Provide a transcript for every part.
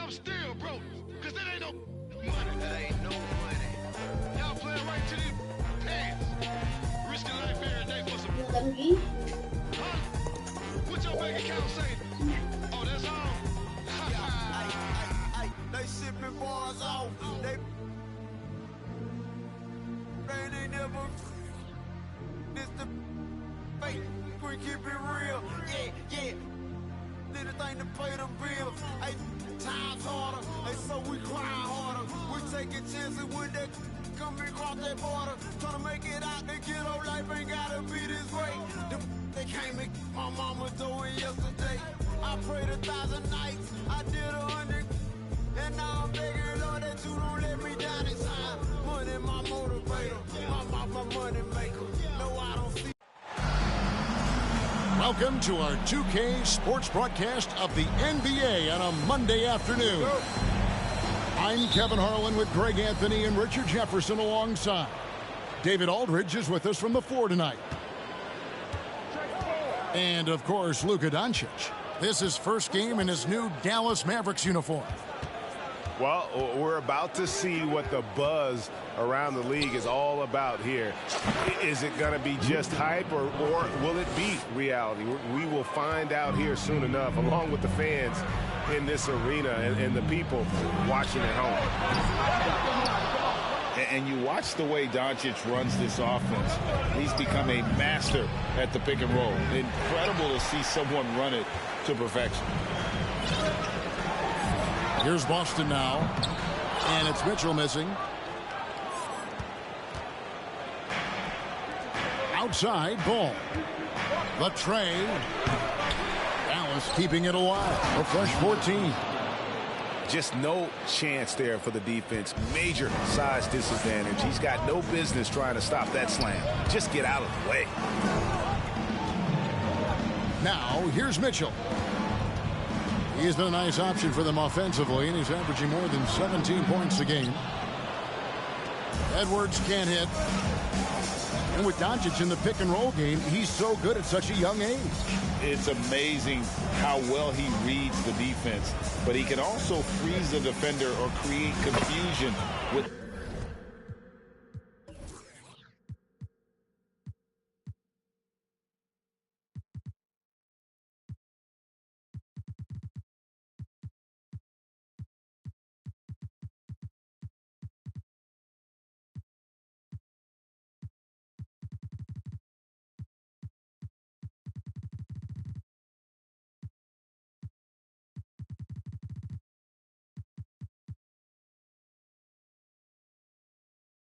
I'm still broke, because that ain't no money. That ain't no money. Y'all playing right to these pants. Risking life every day for some... Huh? What your bank account say? Oh, that's all? They shipping bars off. They ain't never... This the fake. We keep it real. Yeah. Anything to pay them bills. Hey, times harder. Hey, so we grind harder. We taking chances when they come across that border. Trying to make it out the ghetto. Life ain't gotta be this way. They came and my mama doing yesterday. I prayed 1,000 nights. I did 100. And now I'm begging, Lord, that you don't let me down this time. Money, my motivator. My money maker. No, I don't see. Welcome to our 2K sports broadcast of the NBA on a Monday afternoon. I'm Kevin Harlan with Greg Anthony and Richard Jefferson alongside. David Aldridge is with us from the floor tonight. And, of course, Luka Doncic. This is first game in his new Dallas Mavericks uniform. Well, we're about to see what the buzz around the league is all about here. Is it going to be just hype or will it be reality? We will find out here soon enough, along with the fans in this arena and the people watching at home. And you watch the way Doncic runs this offense. He's become a master at the pick and roll. Incredible to see someone run it to perfection. Here's Boston now, and it's Mitchell missing. Outside, ball. The tray. Dallas keeping it alive. A fresh 14. Just no chance there for the defense. Major size disadvantage. He's got no business trying to stop that slam. Just get out of the way. Now, here's Mitchell. He's been a nice option for them offensively, and he's averaging more than 17 points a game. Edwards can't hit. And with Doncic in the pick-and-roll game, he's so good at such a young age. It's amazing how well he reads the defense, but he can also freeze the defender or create confusion with...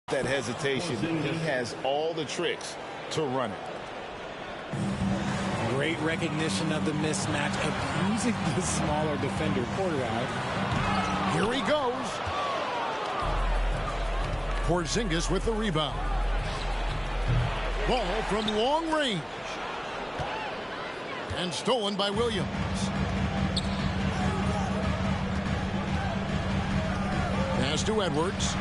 that hesitation. He has all the tricks to run it. Great recognition of the mismatch, abusing the smaller defender quarterback. Here he goes. Porzingis with the rebound. Ball from long range. And stolen by Williams. Pass to Edwards.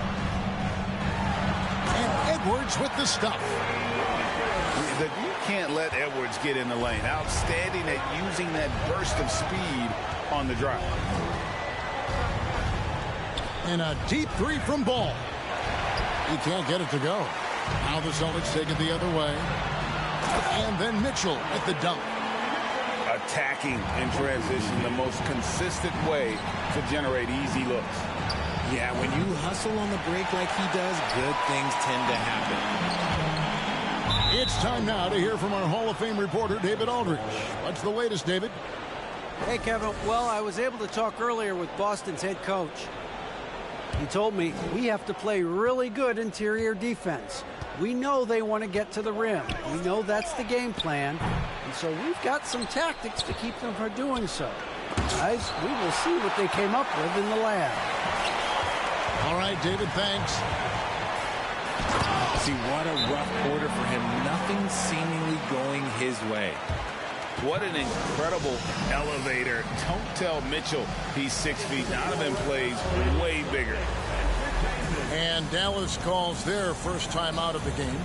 And Edwards with the stuff. You can't let Edwards get in the lane. Outstanding at using that burst of speed on the drive. And a deep three from Ball. He can't get it to go. Now the Celtics take it the other way. And then Mitchell at the dunk. Attacking in transition, the most consistent way to generate easy looks. Yeah, when you hustle on the break like he does, good things tend to happen. It's time now to hear from our Hall of Fame reporter, David Aldridge. What's the latest, David? Hey, Kevin. Well, I was able to talk earlier with Boston's head coach. He told me we have to play really good interior defense. We know they want to get to the rim. We know that's the game plan. And so we've got some tactics to keep them from doing so. Guys, we will see what they came up with in the lab. All right, David, thanks. See, what a rough quarter for him. Nothing seemingly going his way. What an incredible elevator. Don't tell Mitchell he's 6 feet. Donovan plays way bigger. And Dallas calls their first time out of the game.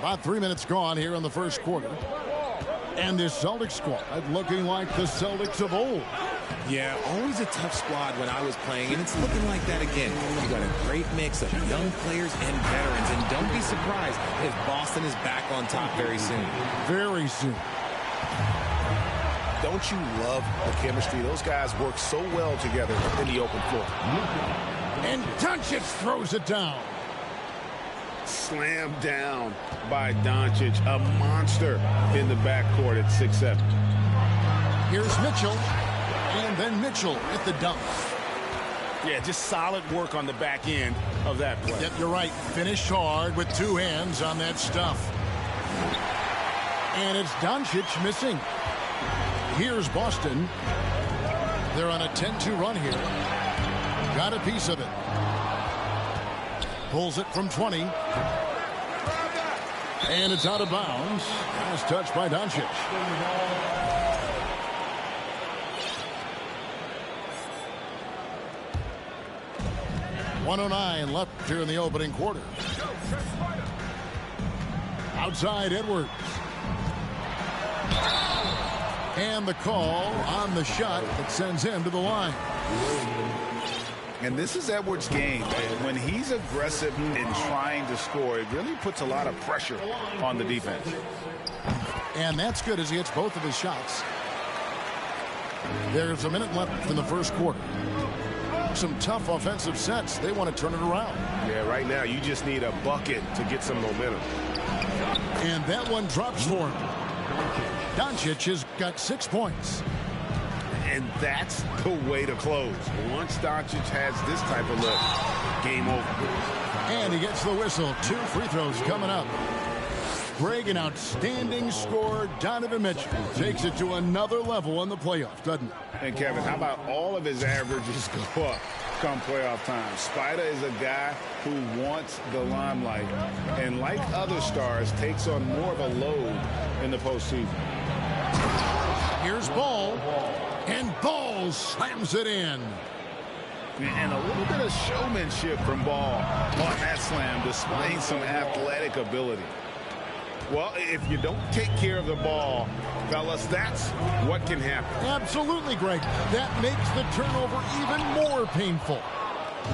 About 3 minutes gone here in the first quarter. And this Celtics squad looking like the Celtics of old. Yeah, always a tough squad when I was playing, and it's looking like that again. You got a great mix of young players and veterans, and don't be surprised if Boston is back on top very soon. Very soon. Don't you love the chemistry? Those guys work so well together in the open floor. And Doncic throws it down. Slammed down by Doncic, a monster in the backcourt at 6'7". Here's Mitchell. And then Mitchell at the dunk. Yeah, just solid work on the back end of that play. Yep, you're right. Finished hard with 2 hands on that stuff. And it's Doncic missing. Here's Boston. They're on a 10-2 run here. Got a piece of it. Pulls it from 20. And it's out of bounds. Last touch by Doncic. .109 left here in the opening quarter. Outside Edwards. And the call on the shot that sends him to the line. And this is Edwards' game. When he's aggressive in trying to score, it really puts a lot of pressure on the defense. And that's good as he hits both of his shots. There's a minute left in the first quarter. Some tough offensive sets. They want to turn it around. Yeah, right now you just need a bucket to get some momentum. And that one drops for him. Doncic has got 6 points. And that's the way to close. Once Doncic has this type of look, game over. And he gets the whistle. 2 free throws coming up. Greg, an outstanding scorer. Donovan Mitchell takes it to another level in the playoffs, doesn't it? And Kevin, how about all of his averages go up come playoff time? Spider is a guy who wants the limelight, and like other stars, takes on more of a load in the postseason. Here's Ball, and Ball slams it in. And a little bit of showmanship from Ball on that slam, displaying some athletic ability. Well, if you don't take care of the ball, fellas, that's what can happen. Absolutely, Greg. That makes the turnover even more painful.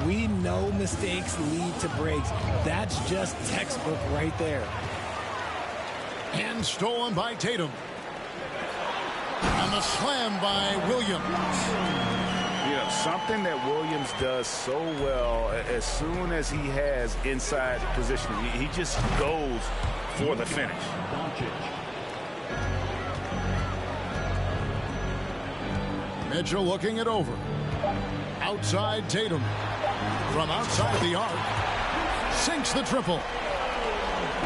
We know mistakes lead to breaks. That's just textbook right there. And stolen by Tatum. And the slam by Williams. You know, something that Williams does so well, as soon as he has inside position, he just goes for the finish. Mitchell looking it over. Outside Tatum. From outside the arc. Sinks the triple.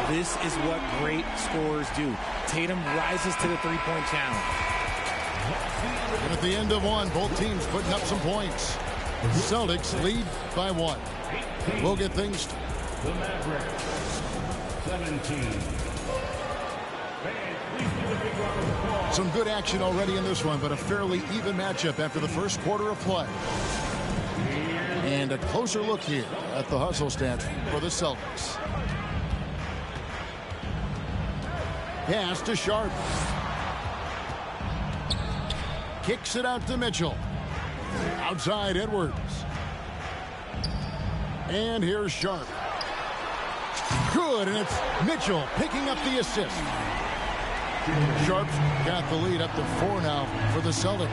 This is what great scorers do. Tatum rises to the three-point challenge. And at the end of one, both teams putting up some points. Celtics lead by 1. We'll get things to the Mavericks 17. some good action already in this one, but a fairly even matchup after the first quarter of play. And a closer look here at the hustle stats for the Celtics. Pass to Sharp. Kicks it out to Mitchell. Outside Edwards. And here's Sharp. Good, and it's Mitchell picking up the assist. Sharp's got the lead up to 4 now for the Celtics.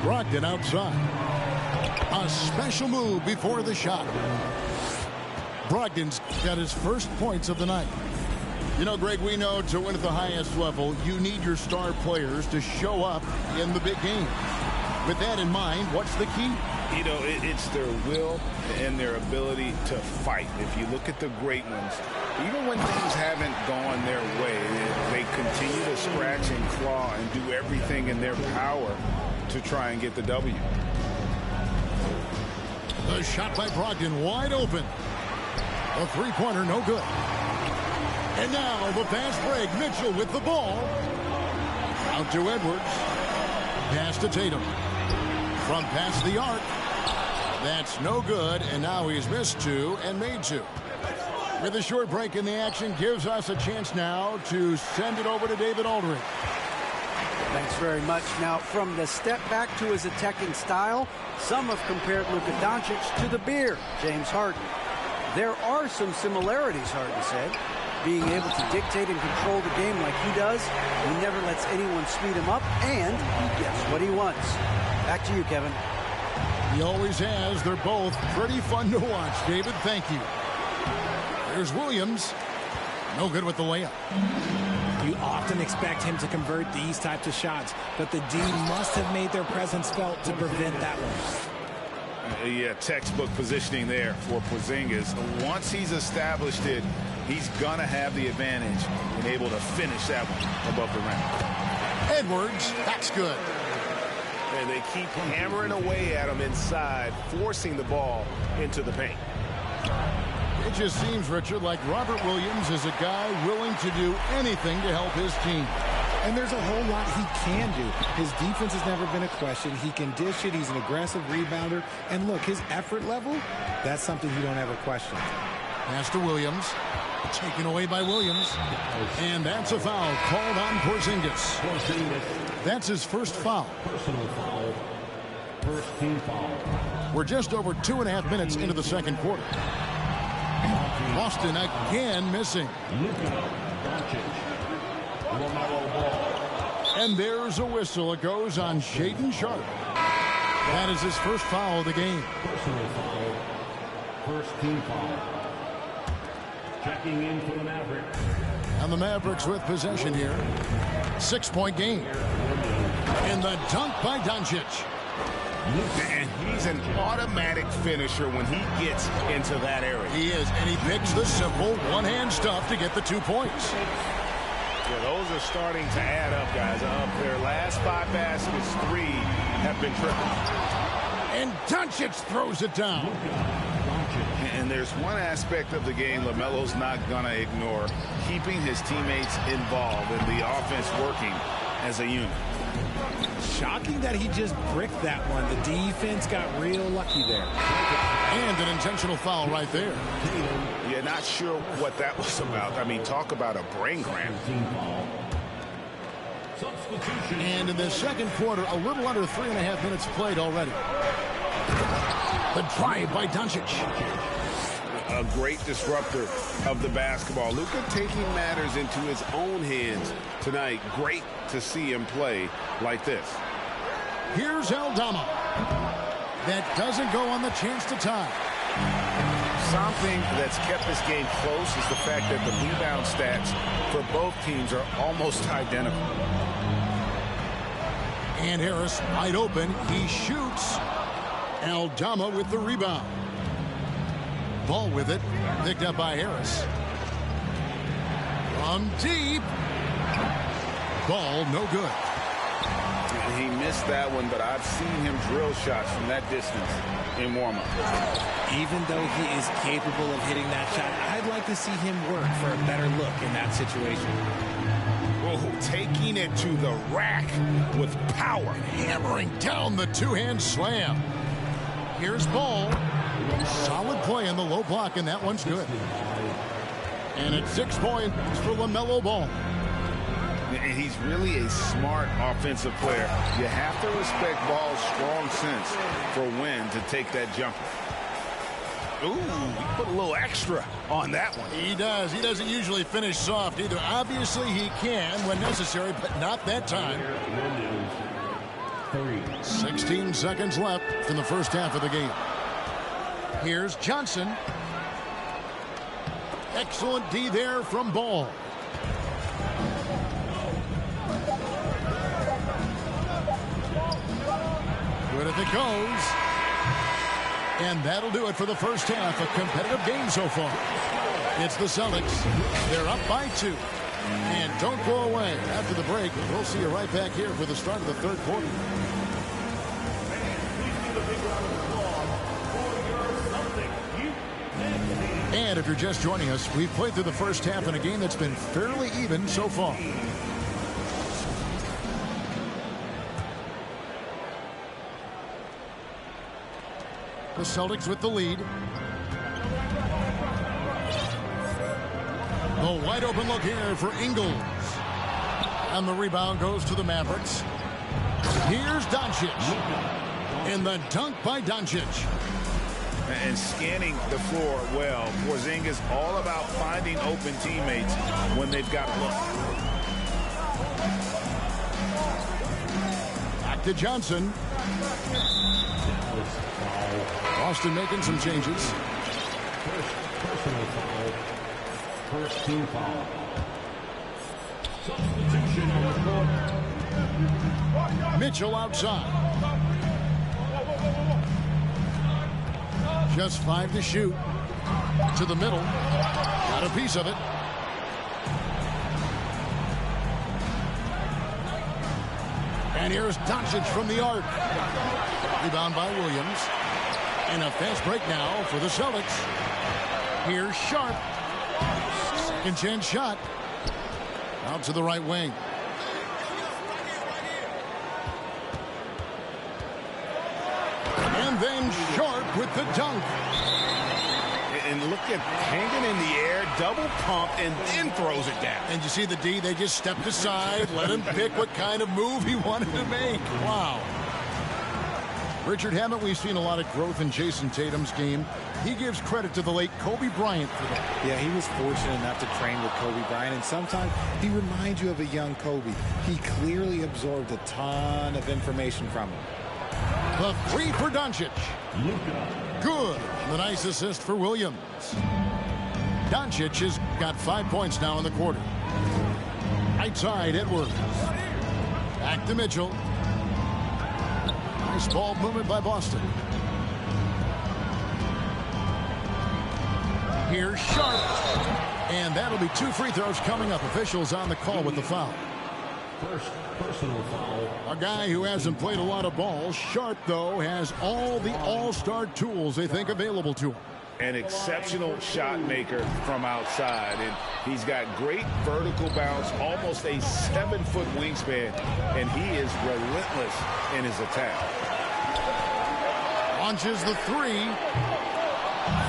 Brogdon outside. A special move before the shot. Brogdon's got his first points of the night. You know, Greg, we know to win at the highest level, you need your star players to show up in the big game. With that in mind, what's the key? You know, it's their will and their ability to fight. If you look at the great ones, even when things haven't gone their way, they continue to scratch and claw and do everything in their power to try and get the W. The shot by Brogdon wide open. A three-pointer, no good. And now the fast break. Mitchell with the ball. Out to Edwards. Pass to Tatum. From past the arc. That's no good, and now he's missed 2 and made 2. With a short break in the action, gives us a chance now to send it over to David Aldridge. Thanks very much. Now, from the step back to his attacking style, some have compared Luka Doncic to the Bear, James Harden. There are some similarities, Harden said. Being able to dictate and control the game like he does, he never lets anyone speed him up, and he gets what he wants. Back to you, Kevin. He always has. They're both pretty fun to watch, David. Thank you. Here's Williams. No good with the layup. You often expect him to convert these types of shots, but the D must have made their presence felt to prevent that one. Yeah, textbook positioning there for Porzingis. Once he's established it, he's going to have the advantage and able to finish that one above the rim. Edwards, that's good. And they keep hammering away at him inside, forcing the ball into the paint. It just seems, Richard, like Robert Williams is a guy willing to do anything to help his team. And there's a whole lot he can do. His defense has never been a question. He can dish it. He's an aggressive rebounder. And look, his effort level, that's something you don't ever question. Pass to Williams. Taken away by Williams. And that's a foul called on Porzingis. That's his first foul. Personal foul. First team foul. We're just over 2.5 minutes into the second quarter. Boston again missing. Luka Doncic. LaMelo Ball. And there's a whistle. It goes on Shaedon Sharpe. That is his first foul of the game. Personal foul. First team foul. Checking in for the Mavericks. And the Mavericks with possession here. 6-point game. And the dunk by Doncic. And he's an automatic finisher when he gets into that area. He is, and he picks the simple one-hand stuff to get the 2 points. Yeah, those are starting to add up, guys. Their last 5 baskets, 3 have been triple. And Doncic throws it down. And there's one aspect of the game LaMelo's not going to ignore, keeping his teammates involved and the offense working as a unit. Shocking that he just bricked that one. The defense got real lucky there. And an intentional foul right there. Yeah, not sure what that was about. I mean, talk about a brain cramp. And in the second quarter, a little under 3.5 minutes played already. The drive by Doncic. A great disruptor of the basketball. Luka taking matters into his own hands tonight. Great to see him play like this. Here's Aldama. That doesn't go on the chance to tie. Something that's kept this game close is the fact that the rebound stats for both teams are almost identical. And Harris wide open. He shoots. Aldama with the rebound. Ball with it. Picked up by Harris. From deep. Ball no good. He missed that one, but I've seen him drill shots from that distance in warm-up. Even though he is capable of hitting that shot, I'd like to see him work for a better look in that situation. Oh, taking it to the rack with power. Hammering down the two-hand slam. Here's Ball. Solid play in the low block, and that one's good. And it's 6 points for LaMelo Ball. And he's really a smart offensive player. You have to respect Ball's strong sense for when to take that jumper. Ooh, he put a little extra on that one. He does. He doesn't usually finish soft either. Obviously, he can when necessary, but not that time. 16 seconds left in the first half of the game. Here's Johnson. Excellent D there from Ball. Good if it goes. And that'll do it for the first half. A competitive game so far. It's the Celtics. They're up by 2. And don't go away. After the break, we'll see you right back here for the start of the third quarter. And if you're just joining us, we've played through the first half in a game that's been fairly even so far. The Celtics with the lead. The wide open look here for Ingles. And the rebound goes to the Mavericks. Here's Doncic. And the dunk by Doncic. And scanning the floor well. Porzingis all about finding open teammates when they've got a look. Back to Johnson. Boston making some changes. Personal foul. First team foul. Substitution on the court. Mitchell outside. Just 5 to shoot. To the middle. Got a piece of it. And here's Doncic from the arc. Rebound by Williams. And a fast break now for the Celtics. Here's Sharp. Second chance shot. Out to the right wing. And then Sharp with the dunk. And look at hanging in the air, double pump, and then throws it down. And you see the D, they just stepped aside, let him pick what kind of move he wanted to make. Wow. Richard, haven't we seen a lot of growth in Jason Tatum's game? He gives credit to the late Kobe Bryant for that. Yeah, he was fortunate enough to train with Kobe Bryant, and sometimes he reminds you of a young Kobe. He clearly absorbed a ton of information from him. The three for Doncic. Good. The nice assist for Williams. Doncic has got 5 points now in the quarter. Right side, Edwards. Back to Mitchell. Nice ball movement by Boston. Here's Sharp. And that'll be 2 free throws coming up. Officials on the call with the foul. First personal foul. A guy who hasn't played a lot of ball. Sharp, though, has all the all-star tools they think available to him. An exceptional shot maker from outside, and he's got great vertical bounce, almost a 7-foot wingspan, and he is relentless in his attack. Launches the 3.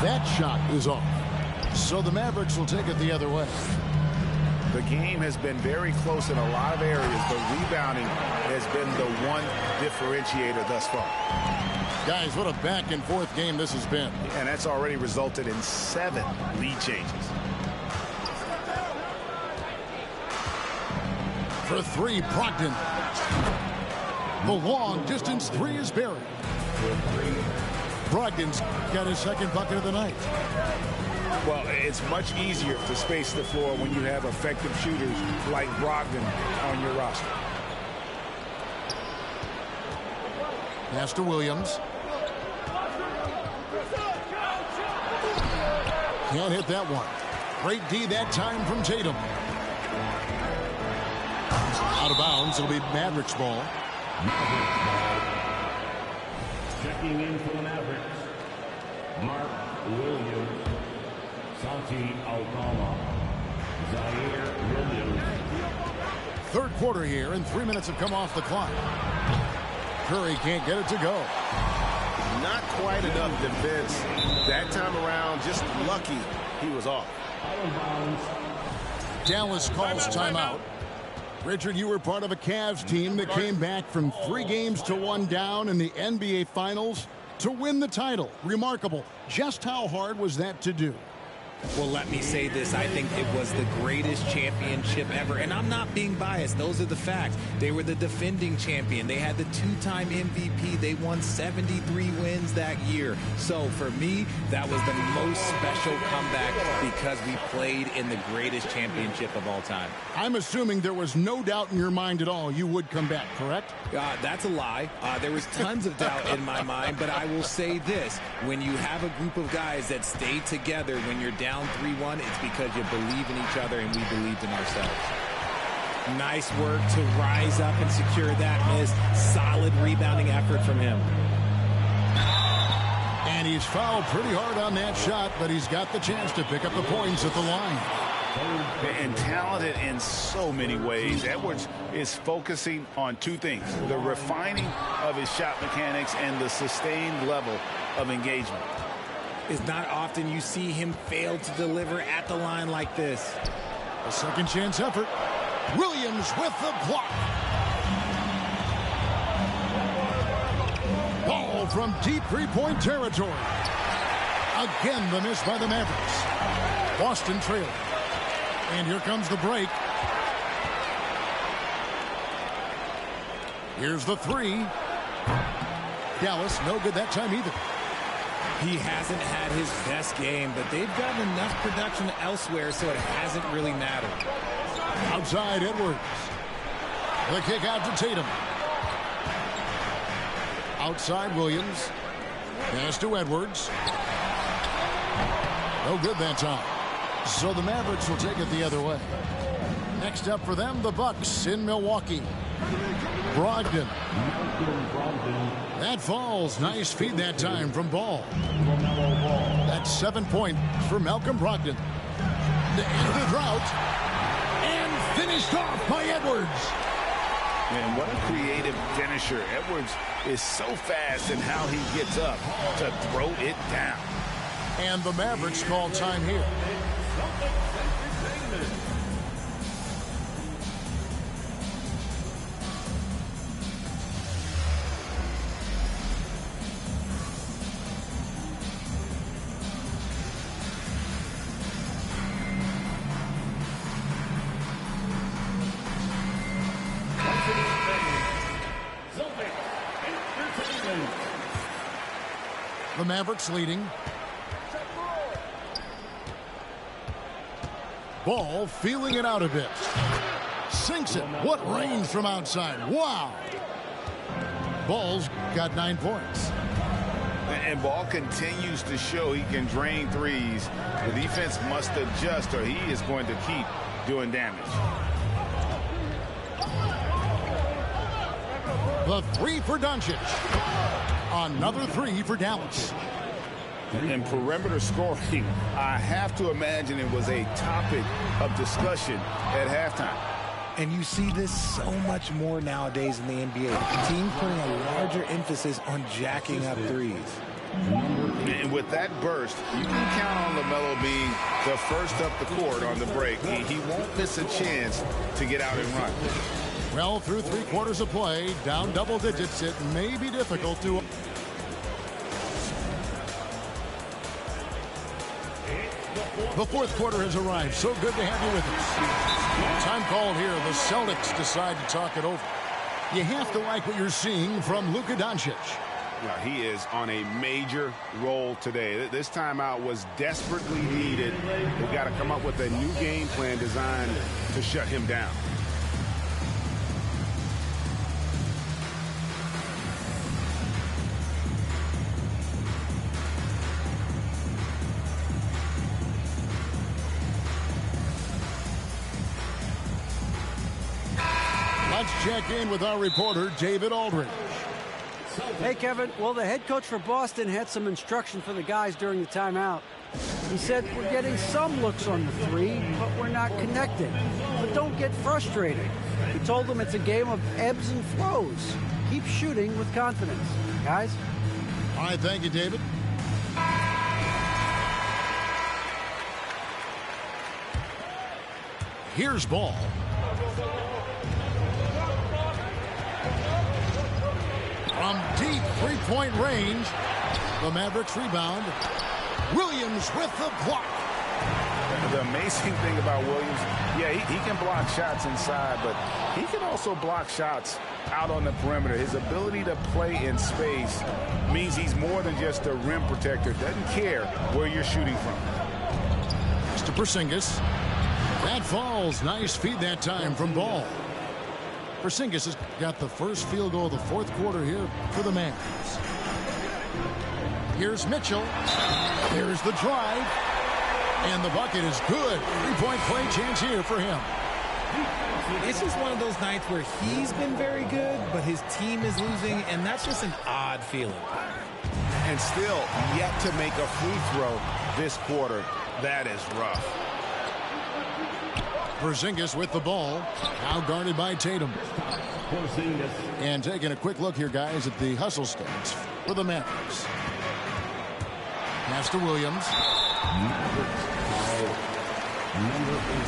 That shot is off. So the Mavericks will take it the other way. The game has been very close in a lot of areas, but rebounding has been the one differentiator thus far. Guys, what a back-and-forth game this has been. And that's already resulted in 7 lead changes. For 3, Brogdon. The long-distance 3 is buried. Brogdon's got his second bucket of the night. Well, it's much easier to space the floor when you have effective shooters like Brogdon on your roster. Pass to Williams. Can't hit that one. Great D that time from Tatum. Out of bounds. It'll be Mavericks ball. Checking in for the Mavericks, Mark Williams, Santi Aldama, Zaire Williams. Third quarter here, and 3 minutes have come off the clock. Curry can't get it to go. Not quite enough defense that time around. Just lucky he was off. Dallas calls timeout. Richard, you were part of a Cavs team that came back from 3 games to 1 down in the NBA Finals to win the title. Remarkable. Just how hard was that to do? Well, let me say this. I think it was the greatest championship ever. And I'm not being biased. Those are the facts. They were the defending champion. They had the 2-time MVP. They won 73 wins that year. So for me, that was the most special comeback because we played in the greatest championship of all time. I'm assuming there was no doubt in your mind at all you would come back, correct? That's a lie. There was tons of doubt in my mind, but I will say this. When you have a group of guys that stay together when you're down 3-1, it's because you believe in each other and we believed in ourselves. Nice work to rise up and secure that miss. Solid rebounding effort from him. And he's fouled pretty hard on that shot, but he's got the chance to pick up the points at the line. And talented in so many ways. Edwards is focusing on 2 things: the refining of his shot mechanics and the sustained level of engagement. It's not often you see him fail to deliver at the line like this. A second chance effort. Williams with the block. Ball from deep three-point territory. Again, the miss by the Mavericks. Boston trailing. And here comes the break. Here's the three. Dallas, no good that time either. He hasn't had his best game, but they've gotten enough production elsewhere, so it hasn't really mattered. Outside Edwards. The kick out to Tatum. Outside Williams. Pass to Edwards. No good that time. So the Mavericks will take it the other way. Next up for them, the Bucks in Milwaukee. Brogdon. That falls. Nice feed that time from Ball. That's 7 points for Malcolm Brogdon. To end the drought. And finished off by Edwards. Man, what a creative finisher. Edwards is so fast in how he gets up to throw it down. And the Mavericks call time here. The Mavericks leading. Ball feeling it out a bit. Sinks it. What range from outside. Wow. Ball's got 9 points. And Ball continues to show he can drain threes. The defense must adjust or he is going to keep doing damage. The three for Doncic. Another three for Dallas. And perimeter scoring, I have to imagine it was a topic of discussion at halftime. And you see this so much more nowadays in the NBA. Teams putting a larger emphasis on jacking up threes. And with that burst, you can count on LaMelo being the first up the court on the break. He won't miss a chance to get out and run. Well, through 3 quarters of play, down double digits, it may be difficult to... The fourth quarter has arrived. So good to have you with us. Time called here. The Celtics decide to talk it over. You have to like what you're seeing from Luka Doncic. Well, he is on a major roll today. This timeout was desperately needed. They've got to come up with a new game plan designed to shut him down. Let's check in with our reporter, David Aldridge. Hey, Kevin. Well, the head coach for Boston had some instruction for the guys during the timeout. He said, we're getting some looks on the three, but we're not connecting. But don't get frustrated. He told them it's a game of ebbs and flows. Keep shooting with confidence. Guys? All right, thank you, David. Here's Ball. From deep three-point range, the Mavericks rebound. Williams with the block. The amazing thing about Williams, yeah, he can block shots inside, but he can also block shots out on the perimeter. His ability to play in space means he's more than just a rim protector. Doesn't care where you're shooting from. To Porzingis. That falls. Nice feed that time from Ball. Porzingis has got the first field goal of the fourth quarter here for the Mavs. Here's Mitchell. There's the drive. And the bucket is good. Three-point play chance here for him. It's just one of those nights where he's been very good, but his team is losing, and that's just an odd feeling. And still yet to make a free throw this quarter. That is rough. Porzingis with the ball. Now guarded by Tatum. And taking a quick look here, guys, at the hustle stats for the Mavericks. Pass to Williams. Number 8.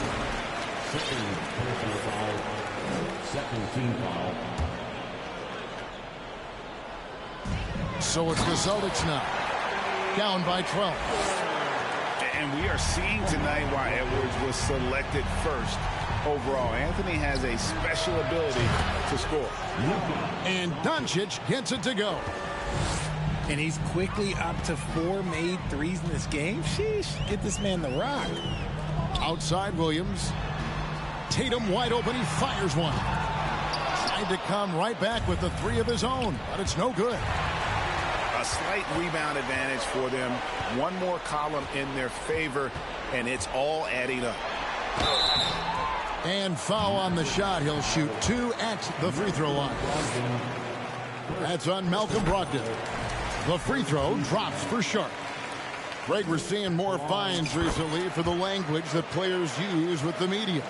Second personal foul. Second team foul. So it's the Celtics now. Down by 12. And we are seeing tonight why Edwards was selected first overall. Anthony has a special ability to score. And Doncic gets it to go. And he's quickly up to 4 made threes in this game. Sheesh, get this man the rock. Outside Williams. Tatum wide open. He fires one. Tried to come right back with the 3 of his own, but it's no good. A slight rebound advantage for them. One more column in their favor, and it's all adding up. And foul on the shot. He'll shoot 2 at the free throw line. That's on Malcolm Brogdon. The free throw drops for Sharp. Greg, we're seeing more fines recently for the language that players use with the media.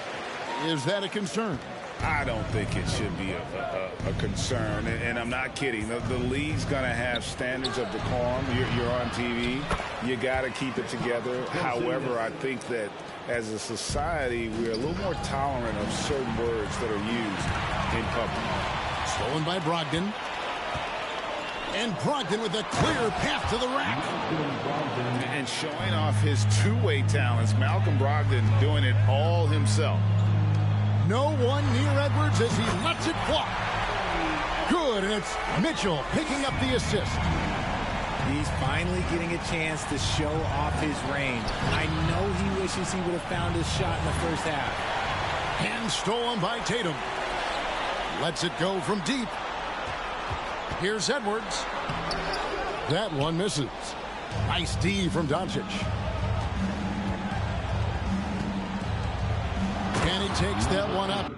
Is that a concern? I don't think it should be a concern, and I'm not kidding. The league's going to have standards of decorum. You're on TV. You got to keep it together. However, I think that as a society, we're a little more tolerant of certain words that are used in public. Stolen by Brogdon. And Brogdon with a clear path to the rack. And showing off his two-way talents, Malcolm Brogdon doing it all himself. No one near Edwards as he lets it fly. Good, and it's Mitchell picking up the assist. He's finally getting a chance to show off his range. I know he wishes he would have found his shot in the first half. Hand stolen by Tatum. Lets it go from deep. Here's Edwards. That one misses. Nice D from Doncic. And he takes that one up.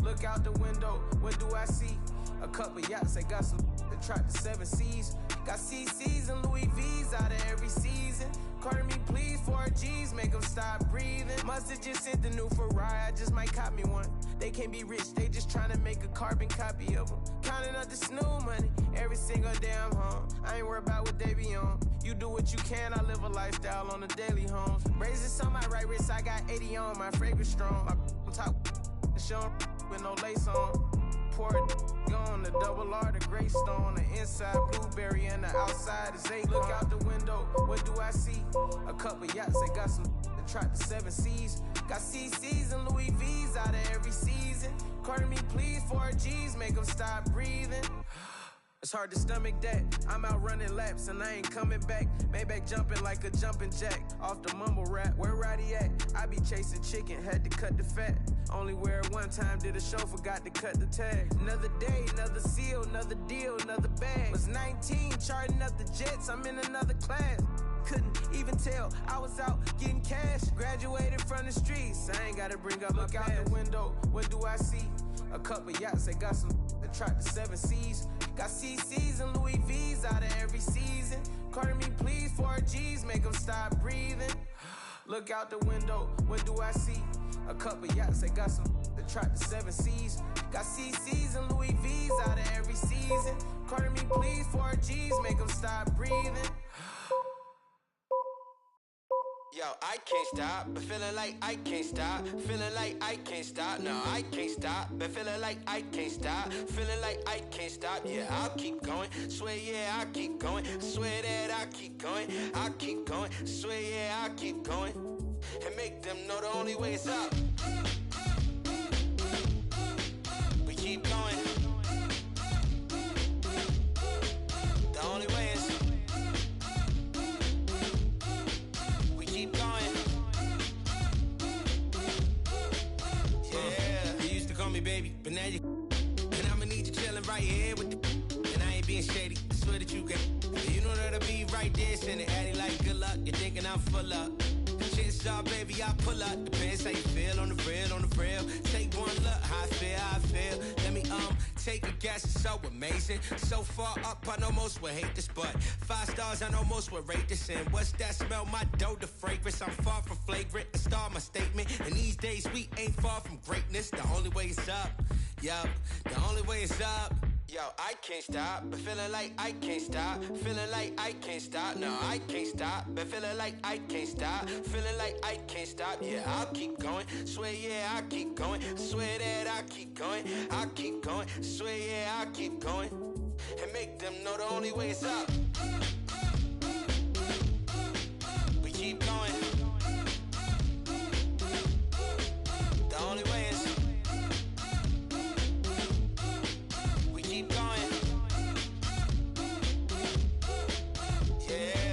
Look out the window, what do I see? A couple yachts, I got some that track the 7 seas. Got CCs and Louis V's out of every season. Carter me please, 4 G's, make them stop breathing. Must've just sent the new Ferrari, I just might cop me one. They can't be rich, they just trying to make a carbon copy of them. Counting up the snoo money, every single damn home. I ain't worried about what they be on. You do what you can, I live a lifestyle on the daily homes. Braces on my right wrist, I got 80 on, my fragrance strong. My top show with no lace on. Pour it on the double R, the gray stone. The inside blueberry and the outside is 8. Look out the window, what do I see? A couple yachts, they got some that track the 7 seas. Got CCs and Louis V's out of every season. Carter me please, 4 G's, make them stop breathing. It's hard to stomach that. I'm out running laps and I ain't coming back. Maybach jumping like a jumping jack off the mumble rap. Where Roddy at? I be chasing chicken, had to cut the fat. Only wear it one time, did a show, forgot to cut the tag. Another day, another seal, another deal, another bag. Was 19, charting up the jets, I'm in another class. Couldn't even tell I was out getting cash. Graduated from the streets, I ain't gotta bring up. Look out the window, what do I see? A couple yachts, they got some that track the 7 seas. Got CCs and Louis V's out of every season. Carter me please, 4 G's, make them stop breathing. Look out the window, what do I see? A couple yachts, they got some that track the 7 seas. Got CCs and Louis V's out of every season. Carter me please, 4 G's, make them stop breathing. Yo, I can't stop, but feeling like I can't stop. Feeling like I can't stop, no, I can't stop. But feeling like I can't stop. Feeling like I can't stop, yeah, I'll keep going. Swear, yeah, I'll keep going. Swear that I'll keep going. I'll keep going. Swear, yeah, I'll keep going. And make them know the only way is up. We keep going. The only way is baby, but now you and I'ma need shady. I swear that you can. You know that I be right there, sending Addy like good luck. You're thinking I'm full up. Chances are, baby, I pull up. Depends how you feel on the real, on the real. Take one look, how I feel. Let me take a guess. It's so amazing, so far up. I know most would hate this, but 5 stars, I know most would rate this. And what's that smell? My dough, the fragrance. I'm far from flagrant. A star, my statement. And these days we ain't far from greatness. The only way is up. Yup, the only way is up. Yo, I can't stop, but feeling like I can't stop. Feeling like I can't stop, no, I can't stop. But feeling like I can't stop. Feeling like I can't stop, yeah, I'll keep going. Swear, yeah, I'll keep going. Swear that I'll keep going. I'll keep going. Swear, yeah, I'll keep going. And make them know the only way is up. We keep going. The only way is keep going. Yeah.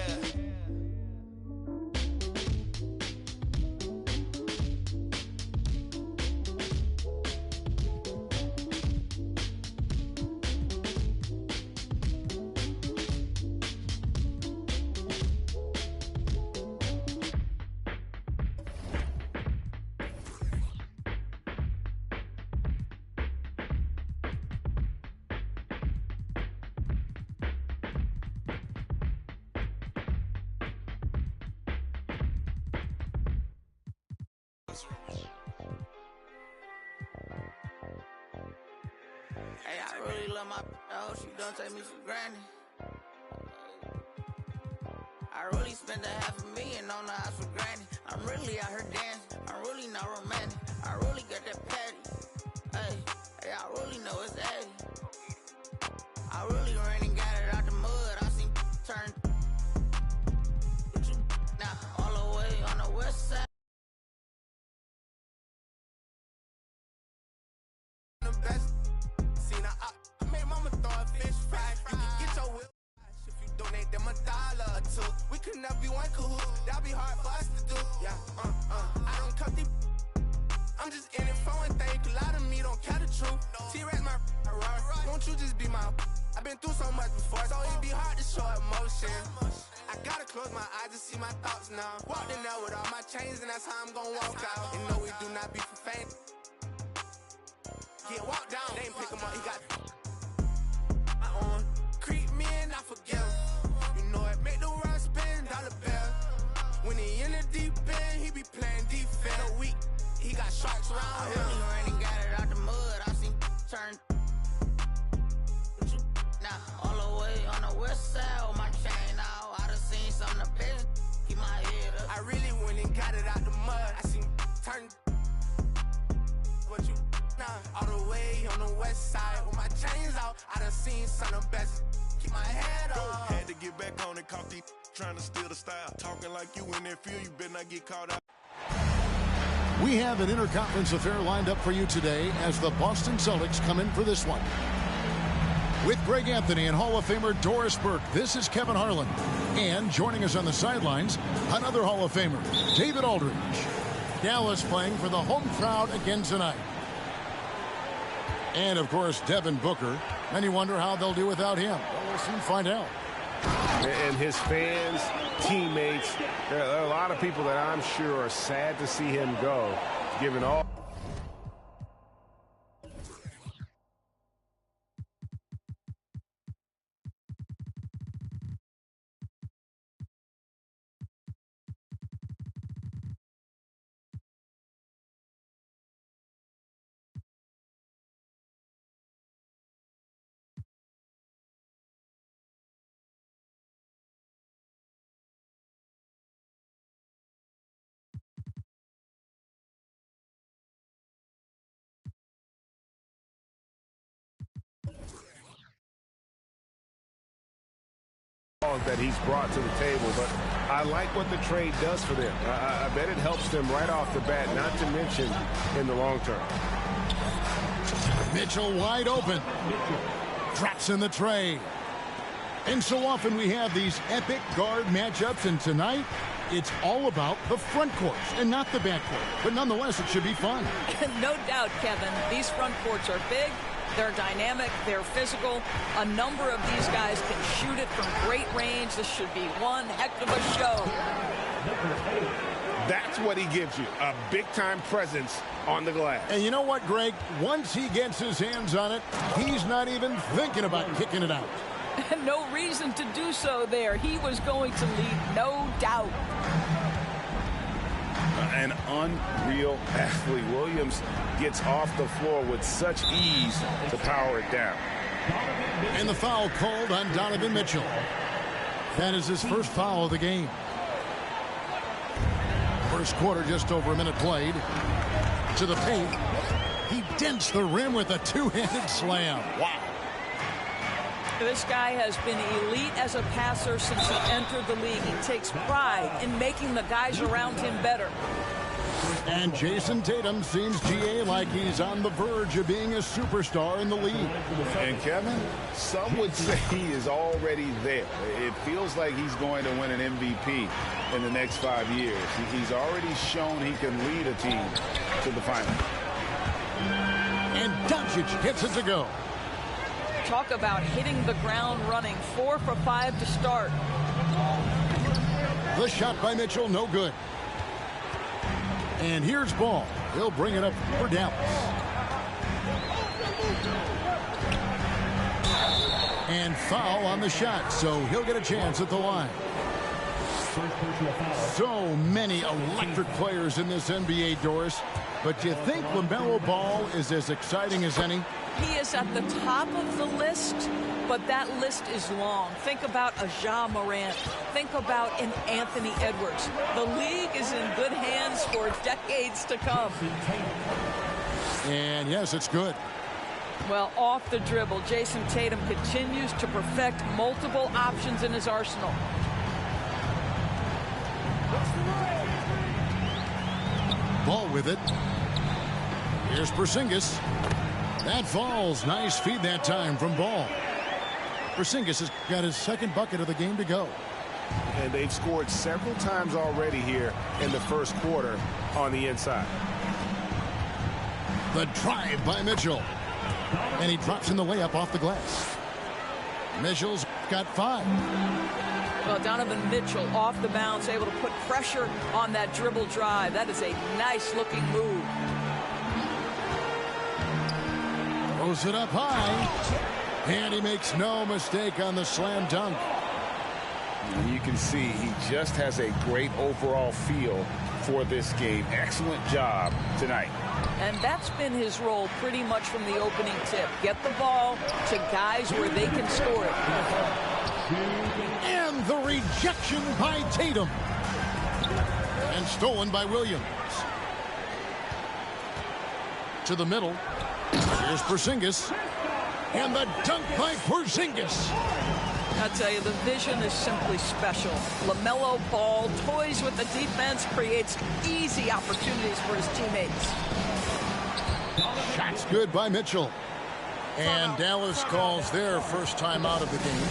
Hey, I really love my house. She don't take me for granted. I really spent $500,000 on the house for granted. I'm really out here dancing. I'm really not romantic. I really got that patty. Hey, I really know it's 80. I really ran and got it out the mud. I seen turn. Now all the way on the west side. The best. I made mama throw a fish fry. You can get your will if you donate them $1 or $2. We could never be one cahoot. That'll be hard for us to do. Yeah, I don't cut these. I'm just in it for one thing. A lot of me don't care the truth. T-Rex my right. Won't you just be my? I've been through so much before, so it'd be hard to show emotion. I gotta close my eyes to see my thoughts now. Walked in there with all my chains, and that's how I'm gonna walk out. And no, we do not be for fame. Get walked down, they ain't pick him up, he got my own. Creep me and I forgive. You know it, make the world spin, dollar bill. When he in the deep end, he be playing defense. A week, he got sharks around him. I really ran and got it out the mud, I seen turn. Now, all the way on the west side, with my chain out, I done seen some of the best. Keep my head up. I really went and got it out the mud, I seen turn. What you all the way on the west side with my chains out. I done seen some of the best. Keep my head up. Had to get back on it, caught these trying to steal the style. Talking like you in that field, you better not get caught out. We have an interconference affair lined up for you today as the Boston Celtics come in for this one. With Greg Anthony and Hall of Famer Doris Burke, this is Kevin Harlan. And joining us on the sidelines, another Hall of Famer, David Aldridge. Dallas playing for the home crowd again tonight. And, of course, Devin Booker. And you wonder how they'll do without him. Well, we'll soon find out. And his fans, teammates, there are a lot of people that I'm sure are sad to see him go, given all. That he's brought to the table, but I like what the trade does for them. I bet it helps them right off the bat, not to mention in the long term. Mitchell wide open. Drops in the trade. And so often we have these epic guard matchups, and tonight it's all about the front courts and not the back court. But nonetheless, it should be fun. No doubt, Kevin. These front courts are big, They're dynamic, they're physical. A number of these guys can shoot it from great range. This should be one heck of a show. That's what he gives you, a big-time presence on the glass. And you know what, Greg? Once he gets his hands on it, he's not even thinking about kicking it out. No reason to do so there. He was going to lead, no doubt. An unreal athlete. Williams gets off the floor with such ease to power it down. And the foul called on Donovan Mitchell. That is his first foul of the game. First quarter, just over a minute played. To the paint. He dents the rim with a two-handed slam. Wow. This guy has been elite as a passer since he entered the league. He takes pride in making the guys around him better. And Jason Tatum seems, GA, like he's on the verge of being a superstar in the league. And Kevin, some would say he is already there. It feels like he's going to win an MVP in the next 5 years. He's already shown he can lead a team to the final. And Doncic gets it to go. Talk about hitting the ground running. 4 for 5 to start. The shot by Mitchell, no good. And here's Ball. He'll bring it up for Dallas. And foul on the shot, so he'll get a chance at the line. So many electric players in this NBA, Doris. But do you think LaMelo Ball is as exciting as any? He is at the top of the list, but that list is long. Think about a Ja Morant. Think about an Anthony Edwards. The league is in good hands for decades to come. And yes, it's good. Well, off the dribble, Jason Tatum continues to perfect multiple options in his arsenal. Ball with it. Here's Porzingis. That falls. Nice feed that time from Ball. Porzingis has got his second bucket of the game to go. And they've scored several times already here in the first quarter on the inside. The drive by Mitchell. And he drops in the layup off the glass. Mitchell's got 5. Well, Donovan Mitchell off the bounce, able to put pressure on that dribble drive. That is a nice-looking move. Throws it up high. And he makes no mistake on the slam dunk. And you can see he just has a great overall feel for this game. Excellent job tonight. And that's been his role pretty much from the opening tip. Get the ball to guys where they can score it. And the rejection by Tatum. And stolen by Williams. To the middle. Here's Porzingis. And the dunk by Porzingis. I tell you, the vision is simply special. LaMelo Ball toys with the defense, creates easy opportunities for his teammates. Shots good by Mitchell. And Dallas calls their first time out of the game.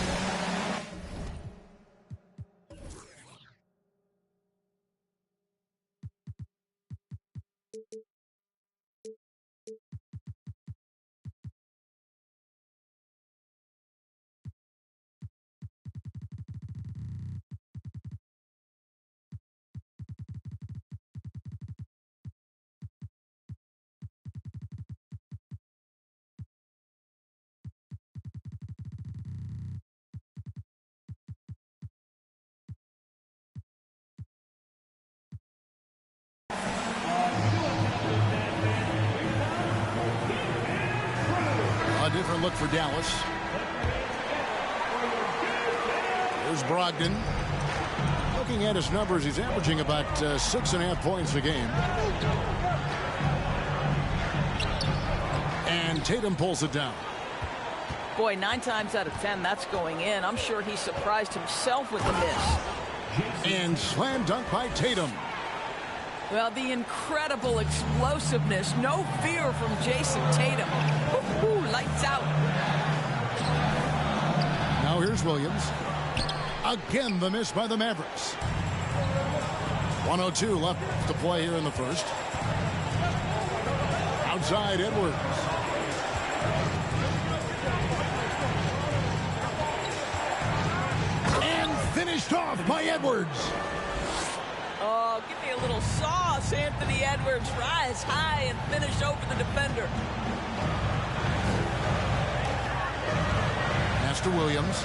A different look for Dallas. Here's Brogdon. Looking at his numbers, he's averaging about 6.5 points a game. And Tatum pulls it down. Boy, 9 times out of 10, that's going in. I'm sure he surprised himself with the miss. And slam dunk by Tatum. Well, the incredible explosiveness, no fear from Jason Tatum. Woo-hoo, lights out. Now here's Williams. Again, the miss by the Mavericks. 1:02 left to play here in the first. Outside Edwards. Finished off by Edwards. Oh, give me a little sauce, Anthony Edwards. Rise high and finish over the defender. Master Williams.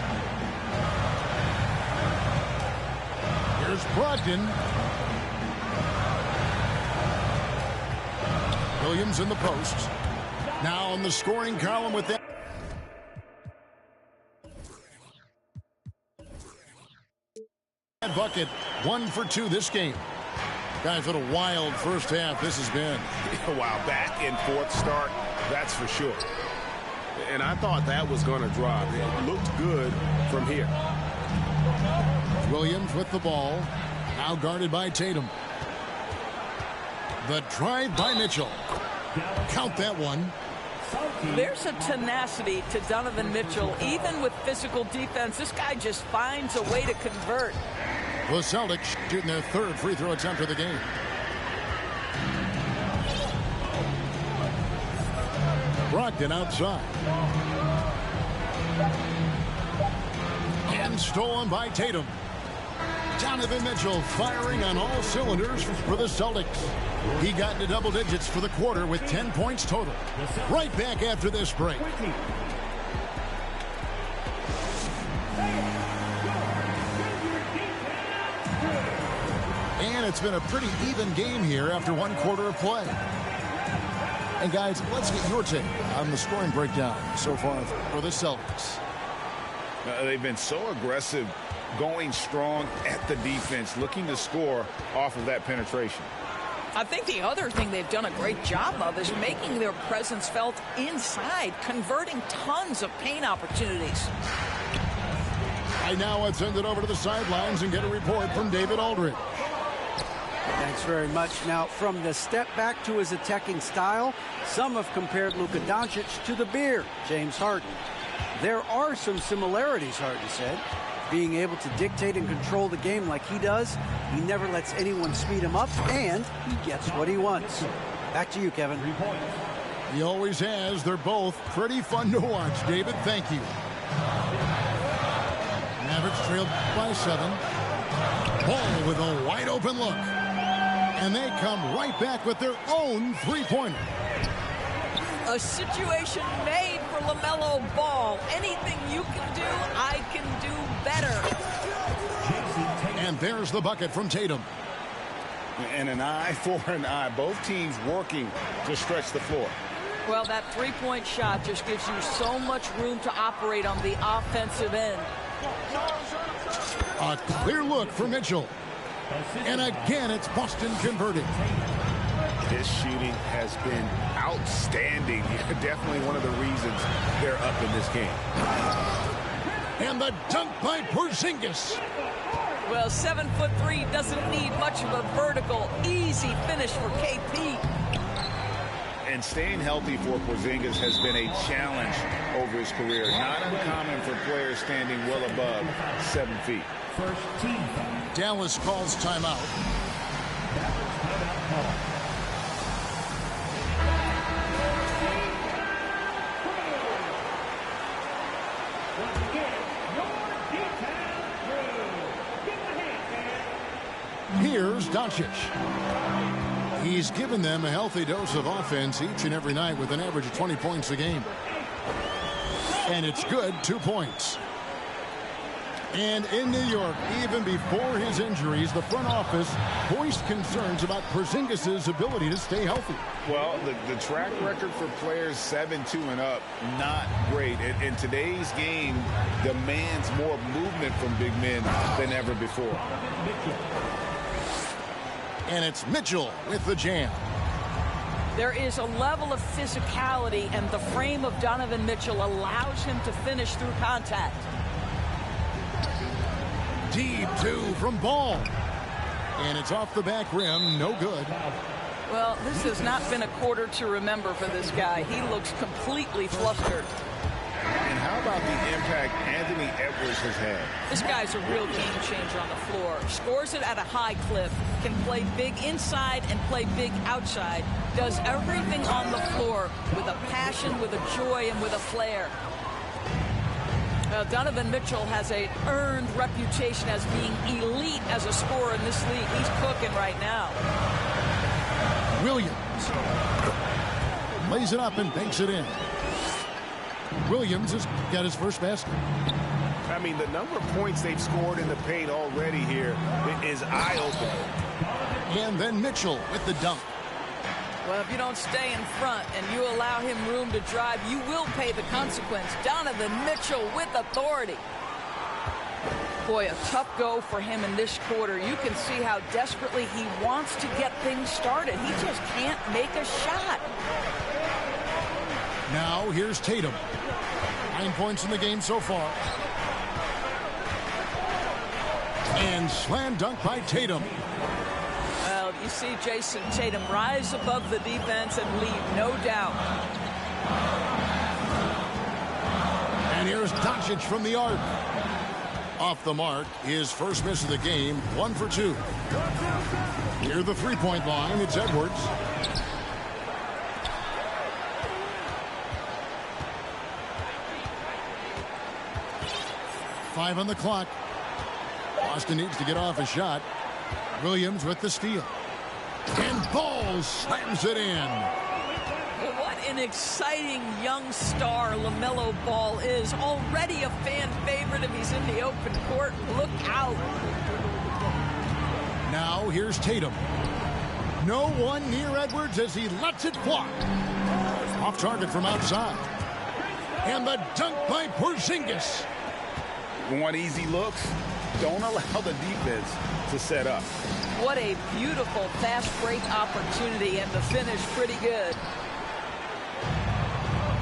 Here's Brogdon. Williams in the post. Now in the scoring column with that. Bucket, 1 for 2 this game. Guys, what a wild first half this has been. Wow, back and forth start, that's for sure. And I thought that was going to drop. It looked good from here. Williams with the ball. Now guarded by Tatum. The drive by Mitchell. Count that one. There's a tenacity to Donovan Mitchell. Even with physical defense, this guy just finds a way to convert. The Celtics shooting their third free throw attempt of the game. Brogdon outside. And stolen by Tatum. Donovan Mitchell firing on all cylinders for the Celtics. He got into double digits for the quarter with 10 points total. Right back after this break. And it's been a pretty even game here after 1 quarter of play. And guys, let's get your take on the scoring breakdown so far for the Celtics. They've been so aggressive, going strong at the defense, looking to score off of that penetration. I think the other thing they've done a great job of is making their presence felt inside, converting tons of paint opportunities. Right now, let's send it over to the sidelines and get a report from David Aldridge. Thanks very much. Now, from the step back to his attacking style, some have compared Luka Doncic to the Bear, James Harden. There are some similarities, Harden said. Being able to dictate and control the game like he does, he never lets anyone speed him up, and he gets what he wants. Back to you, Kevin. He always has. They're both pretty fun to watch, David. Thank you. Mavericks trailed by 7. Ball with a wide open look. And they come right back with their own three-pointer. A situation made for LaMelo Ball. Anything you can do, I can do better. And there's the bucket from Tatum. And an eye for an eye. Both teams working to stretch the floor. Well, that three-point shot just gives you so much room to operate on the offensive end. A clear look for Mitchell. And again, it's Boston converting. His shooting has been outstanding. Definitely one of the reasons they're up in this game. And the dunk by Porzingis. Well, 7'3" doesn't need much of a vertical. Easy finish for KP. And staying healthy for Porzingis has been a challenge over his career. Not uncommon for players standing well above 7 feet. First team foul. Dallas calls timeout. Here's Doncic. He's given them a healthy dose of offense each and every night with an average of 20 points a game. And it's good, 2 points. And in New York, even before his injuries, the front office voiced concerns about Porzingis' ability to stay healthy. Well, the track record for players 7-2 and up, not great. In today's game, demands more movement from big men than ever before. And it's Mitchell with the jam. There is a level of physicality, and the frame of Donovan Mitchell allows him to finish through contact. Deep 2 from Ball. And it's off the back rim, no good. Well, this has not been a quarter to remember for this guy. He looks completely flustered. And how about the impact Anthony Edwards has had? This guy's a real game changer on the floor. Scores it at a high clip, can play big inside and play big outside. Does everything on the floor with a passion, with a joy, and with a flair. Well, Donovan Mitchell has an earned reputation as being elite as a scorer in this league. He's cooking right now. Williams lays it up and banks it in. Williams has got his first basket. I mean, the number of points they've scored in the paint already here is eye-opening. And then Mitchell with the dunk. Well, if you don't stay in front and you allow him room to drive, you will pay the consequence. Donovan Mitchell with authority. Boy, a tough go for him in this quarter. You can see how desperately he wants to get things started. He just can't make a shot. Now here's Tatum. 9 points in the game so far. And slam dunk by Tatum. Well, you see Jason Tatum rise above the defense and leave no doubt. And here's Doncic from the arc. Off the mark, his first miss of the game, 1 for 2. Near the three-point line, it's Edwards. Five on the clock. Boston needs to get off a shot. Williams with the steal. And Ball slams it in. What an exciting young star LaMelo Ball is. Already a fan favorite if he's in the open court. Look out. Now here's Tatum. No one near Edwards as he lets it fly. Off target from outside. And the dunk by Porzingis. Want easy looks? Don't allow the defense to set up. What a beautiful fast break opportunity, and the finish pretty good.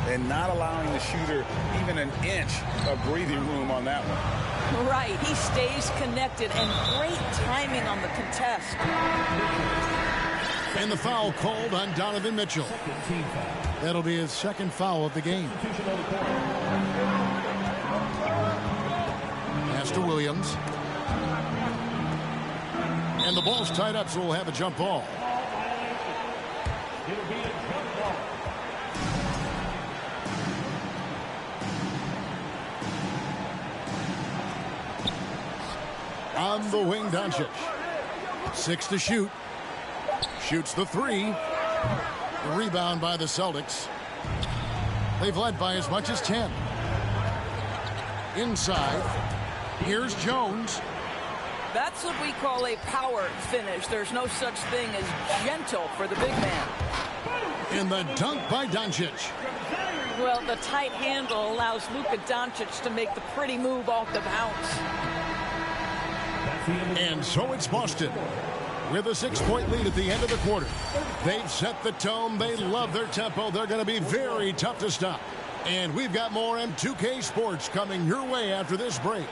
And not allowing the shooter even an inch of breathing room on that one. Right, he stays connected, and great timing on the contest. And the foul called on Donovan Mitchell. That'll be his second foul of the game. Pass to Williams. And the ball's tied up, so we'll have a jump ball. On the wing, Doncic. 6 to shoot. Shoots the 3. Rebound by the Celtics. They've led by as much as 10. Inside. Here's Jones. That's what we call a power finish. There's no such thing as gentle for the big man. And the dunk by Doncic. Well, the tight handle allows Luka Doncic to make the pretty move off the bounce. And so it's Boston with a 6-point lead at the end of the quarter. They've set the tone. They love their tempo. They're going to be very tough to stop. And we've got more M2K Sports coming your way after this break.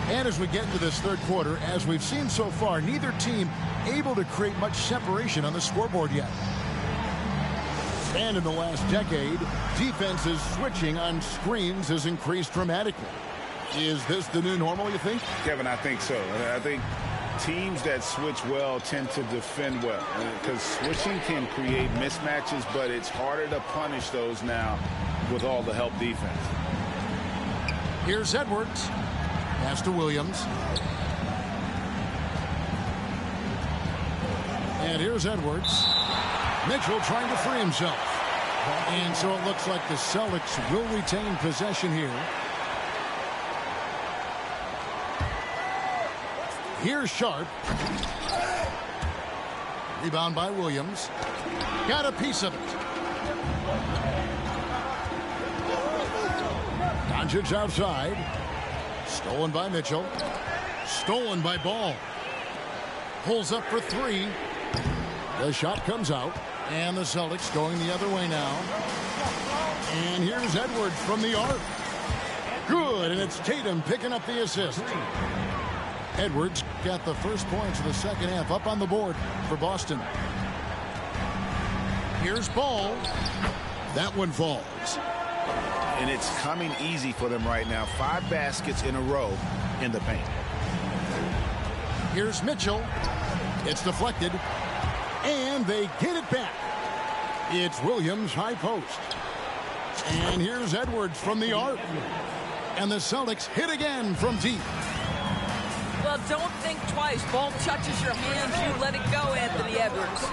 And as we get into this third quarter, as we've seen so far, neither team able to create much separation on the scoreboard yet. And in the last decade, defenses switching on screens has increased dramatically. Is this the new normal, you think? Kevin, I think so. I think teams that switch well tend to defend well, because switching can create mismatches, but it's harder to punish those now with all the help defense. Here's Edwards. Pass to Williams. And here's Edwards. Mitchell trying to free himself. And so it looks like the Celtics will retain possession here. Here's Sharp. Rebound by Williams. Got a piece of it. Doncic outside. Stolen by Mitchell. Stolen by Ball. Pulls up for 3. The shot comes out. And the Celtics going the other way now. And here's Edwards from the arc. Good, and it's Tatum picking up the assist. Edwards got the first points of the second half up on the board for Boston. Here's Ball. That one falls. And it's coming easy for them right now. 5 baskets in a row in the paint. Here's Mitchell. It's deflected. And they get it back. It's Williams high post. And here's Edwards from the arc. And the Celtics hit again from deep. Well, don't think twice. Ball touches your hands, you let it go, Anthony Edwards.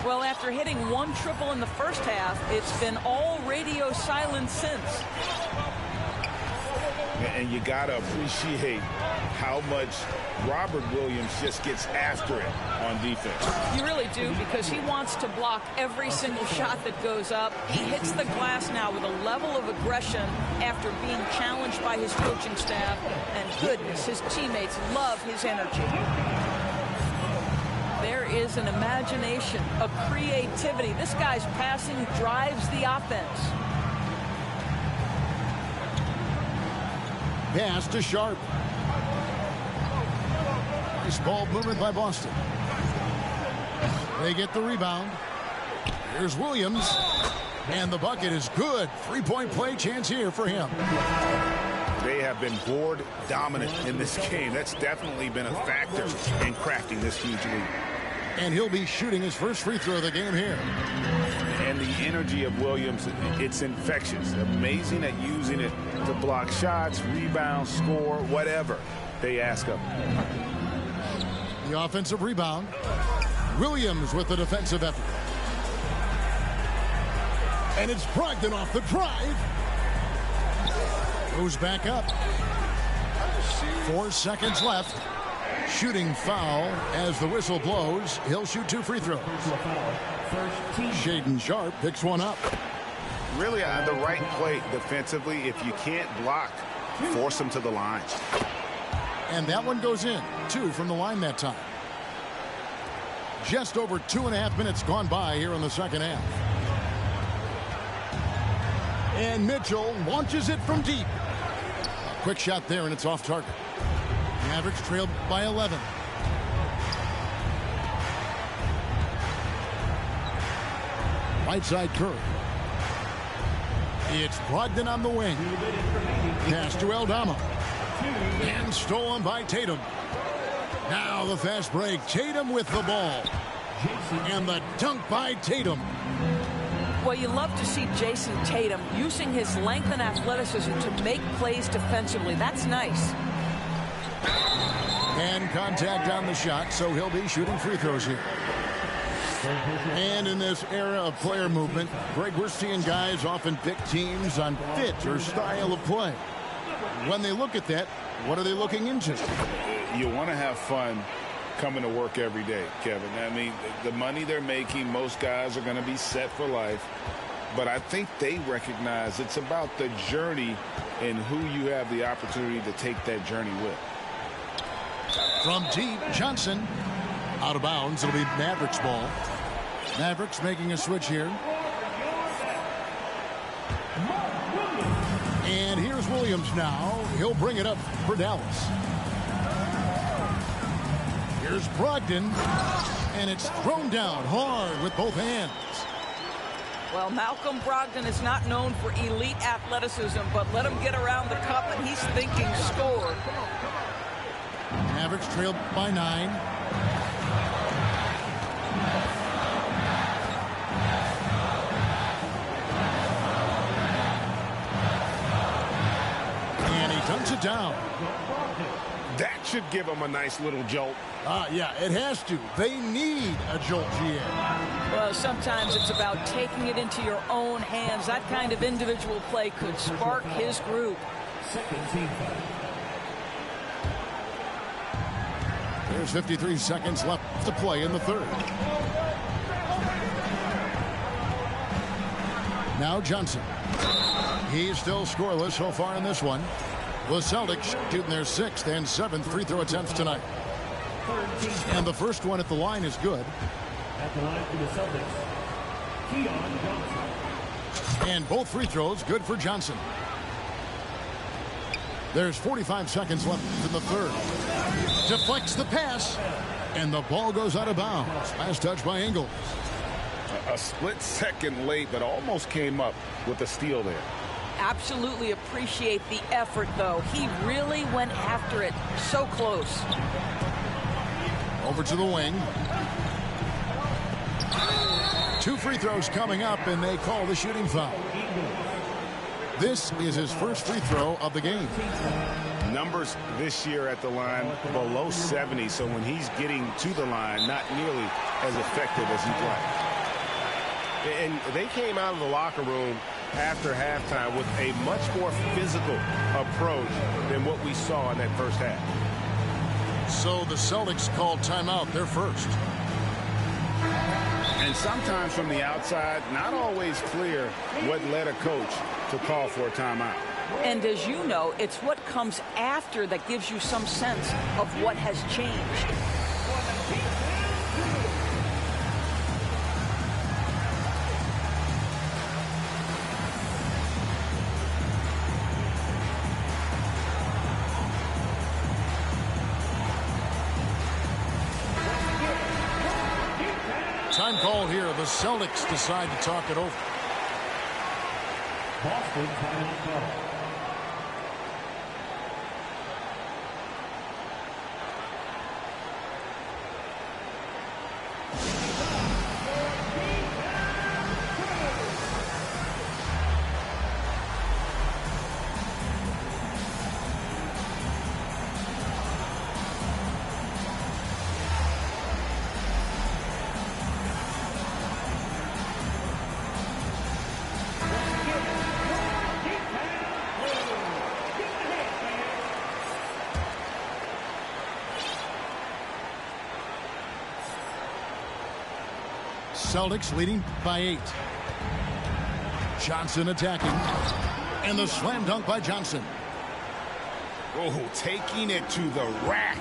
Well, after hitting one triple in the first half, it's been all radio silence since. And you got to appreciate how much Robert Williams just gets after it on defense. You really do, because he wants to block every single shot that goes up. He hits the glass now with a level of aggression after being challenged by his coaching staff. And goodness, his teammates love his energy. There is an imagination, a creativity. This guy's passing drives the offense. Pass to Sharp. Nice ball movement by Boston. They get the rebound. Here's Williams. And the bucket is good. Three-point play chance here for him. They have been board dominant in this game. That's definitely been a factor in crafting this huge lead. And he'll be shooting his first free throw of the game here. And the energy of Williams, it's infectious. Amazing at using it to block shots, rebound, score, whatever they ask of him. The offensive rebound. Williams with the defensive effort. And it's Brogdon off the drive. Goes back up. 4 seconds left. Shooting foul as the whistle blows. He'll shoot 2 free throws. Shaedon Sharp picks one up. Really on the right play defensively. If you can't block, force them to the line. And that one goes in. 2 from the line that time. Just over 2.5 minutes gone by here in the second half. And Mitchell launches it from deep. A quick shot there, and it's off target. Mavericks trailed by 11. Right side Curry. It's Brogdon on the wing. Pass to Aldama. And stolen by Tatum. Now the fast break. Tatum with the ball. And the dunk by Tatum. Well, you love to see Jason Tatum using his length and athleticism to make plays defensively. That's nice. And contact on the shot, so he'll be shooting free throws here. And in this era of player movement, Greg, we're seeing guys often pick teams on fit or style of play. When they look at that, what are they looking into? You want to have fun coming to work every day, Kevin. I mean, the money they're making, most guys are going to be set for life. But I think they recognize it's about the journey and who you have the opportunity to take that journey with. From deep, Johnson. Out of bounds. It'll be Mavericks ball. Mavericks making a switch here. And here's Williams now. He'll bring it up for Dallas. Here's Brogdon. And it's thrown down hard with both hands. Well, Malcolm Brogdon is not known for elite athleticism, but let him get around the cup and he's thinking score. Mavericks trailed by 9. Dunks it down. That should give them a nice little jolt. Yeah, it has to. They need a jolt, GM. Well, sometimes it's about taking it into your own hands. That kind of individual play could spark his group. There's 53 seconds left to play in the third. Now Johnson. He's still scoreless so far in this one. The Celtics shooting their 6th and 7th free throw attempts tonight. And the first one at the line is good. At the line for the Celtics, Keon Johnson. And both free throws good for Johnson. There's 45 seconds left in the third. Deflects the pass. And the ball goes out of bounds. Last touch by Ingles. A split second late, but almost came up with a steal there. Absolutely appreciate the effort, though. He really went after it. So close. Over to the wing. 2 free throws coming up, and they call the shooting foul. This is his first free throw of the game. Numbers this year at the line below 70, so when he's getting to the line, not nearly as effective as he'd like. And they came out of the locker room after halftime with a much more physical approach than what we saw in that first half. So the Celtics called timeout, their first. And sometimes from the outside, not always clear what led a coach to call for a timeout. And as you know, it's what comes after that gives you some sense of what has changed. Time called here. The Celtics decide to talk it over. Boston timeout call. Celtics leading by 8. Johnson attacking. And the slam dunk by Johnson. Oh, taking it to the rack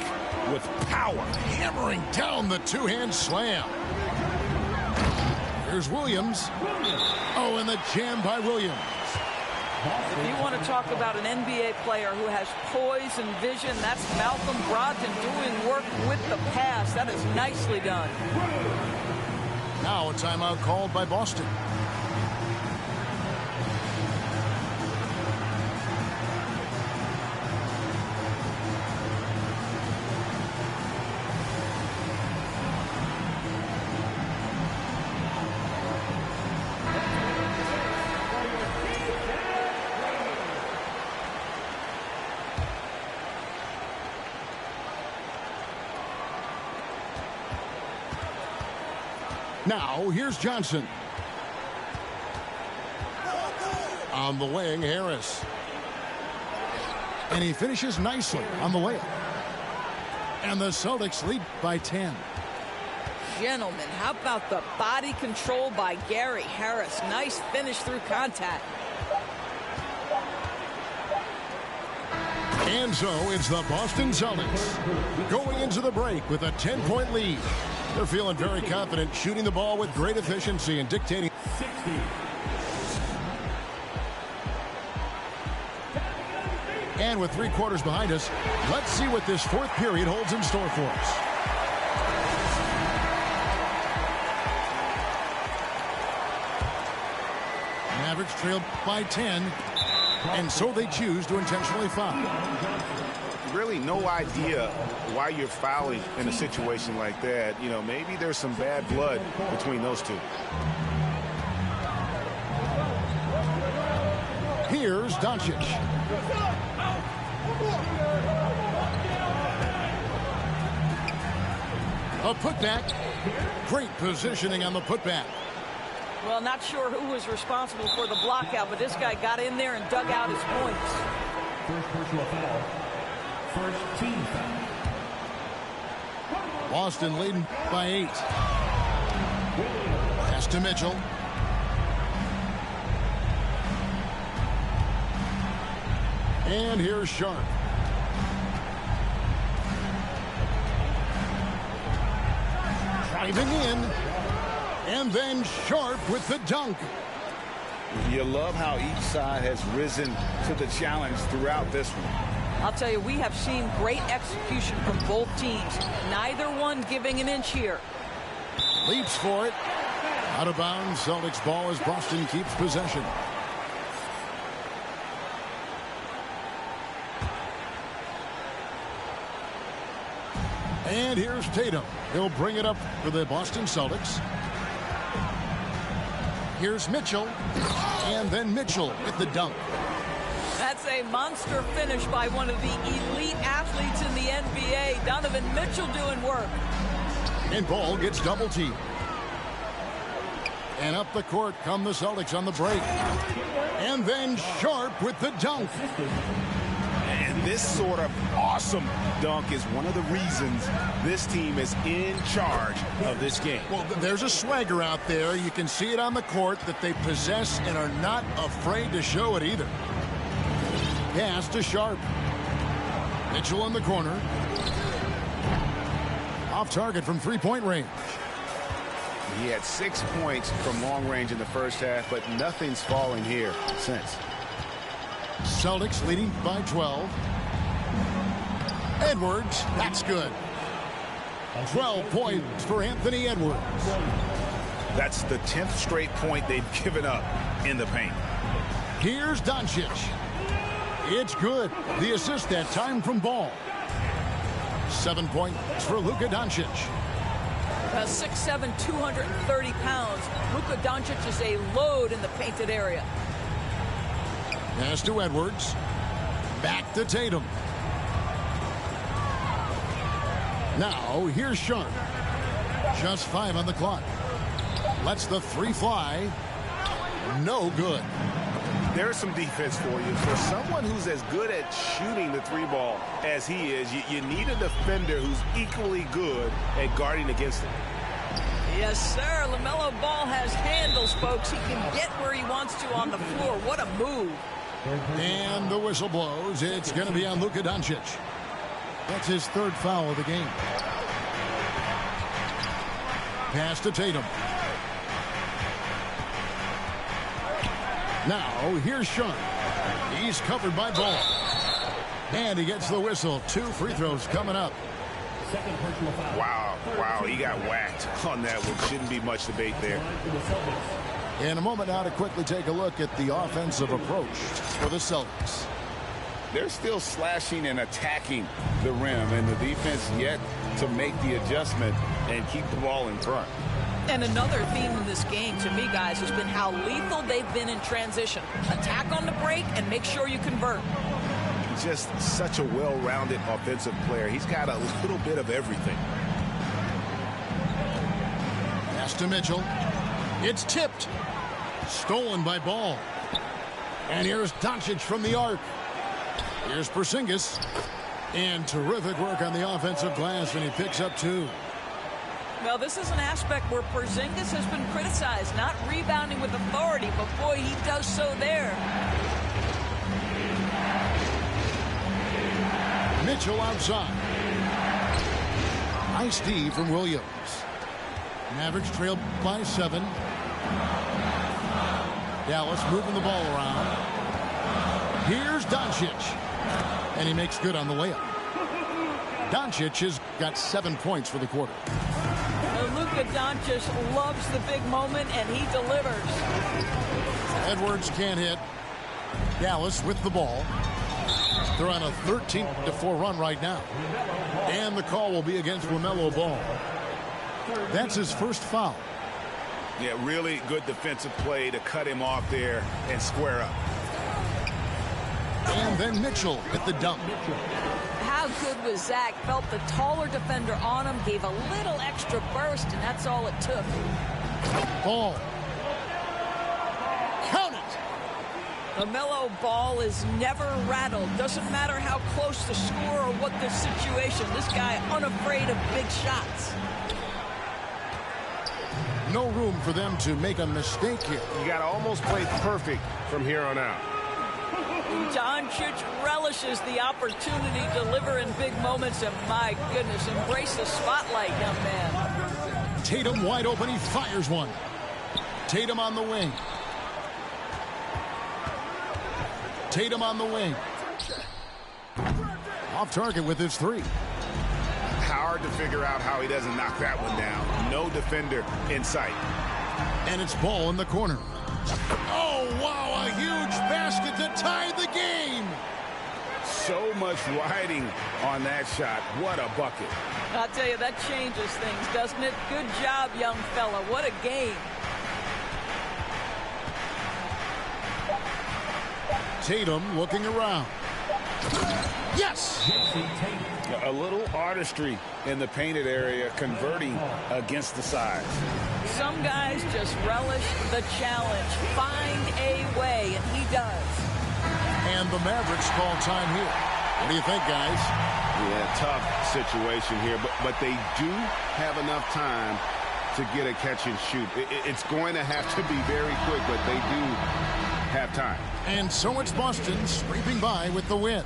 with power. Hammering down the two-hand slam. Here's Williams. Oh, and the jam by Williams. If you want to talk about an NBA player who has poise and vision, that's Malcolm Brogdon doing work with the pass. That is nicely done. Now a timeout called by Boston. Now, here's Johnson. On the wing, Harris. And he finishes nicely on the layup. And the Celtics lead by 10. Gentlemen, how about the body control by Gary Harris? Nice finish through contact. And so it's the Boston Celtics going into the break with a 10-point lead. They're feeling very confident, shooting the ball with great efficiency and dictating. 60. And with 3 quarters behind us, let's see what this fourth period holds in store for us. Mavericks trailed by 10, and so they choose to intentionally foul. Really no idea why you're fouling in a situation like that. You know, maybe there's some bad blood between those two. Here's Doncic. A putback. Great positioning on the putback. Well, not sure who was responsible for the blockout, but this guy got in there and dug out his points. First personal foul. First team foul. Boston leading by 8. Pass to Mitchell. And here's Sharp. Driving in. And then Sharp with the dunk. You love how each side has risen to the challenge throughout this one. I'll tell you, we have seen great execution from both teams. Neither one giving an inch here. Leaps for it. Out of bounds. Celtics ball as Boston keeps possession. And here's Tatum. He'll bring it up for the Boston Celtics. Here's Mitchell. And then Mitchell with the dunk. That's a monster finish by one of the elite athletes in the NBA. Donovan Mitchell doing work. And Ball gets double teamed. And up the court come the Celtics on the break. And then Sharp with the dunk. And this sort of awesome dunk is one of the reasons this team is in charge of this game. Well, there's a swagger out there. You can see it on the court that they possess and are not afraid to show it either. Pass to Sharp. Mitchell in the corner. Off target from three-point range. He had 6 points from long range in the first half, but nothing's falling here since. Celtics leading by 12. Edwards, that's good. 12 points for Anthony Edwards. That's the 10th straight point they've given up in the paint. Here's Doncic. It's good. The assist that time from Ball. 7 points for Luka Doncic. 6'7", 230 pounds. Luka Doncic is a load in the painted area. Pass to Edwards. Back to Tatum. Now, here's Sharp. Just 5 on the clock. Lets the three fly. No good. There's some defense for you. For someone who's as good at shooting the three ball as he is, you need a defender who's equally good at guarding against it. Yes, sir. LaMelo Ball has handles, folks. He can get where he wants to on the floor. What a move. And the whistle blows. It's going to be on Luka Doncic. That's his third foul of the game. Pass to Tatum. Now, here's Sharp. He's covered by Ball. And he gets the whistle. 2 free throws coming up. Wow, he got whacked on that one. Shouldn't be much debate there. In a moment now to quickly take a look at the offensive approach for the Celtics. They're still slashing and attacking the rim, and the defense yet to make the adjustment and keep the ball in front. And another theme in this game, to me, guys, has been how lethal they've been in transition. Attack on the break and make sure you convert. Just such a well-rounded offensive player. He's got a little bit of everything. Pass to Mitchell. It's tipped. Stolen by Ball. And here's Doncic from the arc. Here's Porzingis. And terrific work on the offensive glass, and he picks up 2. Well, this is an aspect where Porzingis has been criticized, not rebounding with authority, but boy, he does so there. Mitchell outside. Nice D from Williams. Mavericks trail by 7. Dallas moving the ball around. Here's Doncic. And he makes good on the layup. Doncic has got 7 points for the quarter. Luka Doncic loves the big moment, and he delivers. Edwards can't hit. Dallas with the ball. They're on a 13-4 run right now. And the call will be against LaMelo Ball. That's his first foul. Yeah, really good defensive play to cut him off there and square up. And then Mitchell at the dunk. How good was Zach? Felt the taller defender on him, gave a little extra burst, and that's all it took. Ball. Count it. LaMelo Ball is never rattled. Doesn't matter how close the score or what the situation. This guy unafraid of big shots. No room for them to make a mistake here. You got to almost play perfect from here on out. Doncic relishes the opportunity to deliver in big moments, and my goodness, embrace the spotlight, young man. Tatum wide open, he fires one. Tatum on the wing. Tatum on the wing. Off target with his 3. Hard to figure out how he doesn't knock that one down. No defender in sight. And it's Ball in the corner. Oh, wow, a huge basket to tie the game. So much riding on that shot. What a bucket. I'll tell you, that changes things, doesn't it? Good job, young fella. What a game. Tatum looking around. Yes! A little artistry in the painted area, converting against the size. Some guys just relish the challenge. Find a way, and he does. And the Mavericks call time here. What do you think, guys? Yeah, tough situation here, but they do have enough time to get a catch and shoot. It's going to have to be very quick, but they do have time. And so it's Boston scraping by with the win.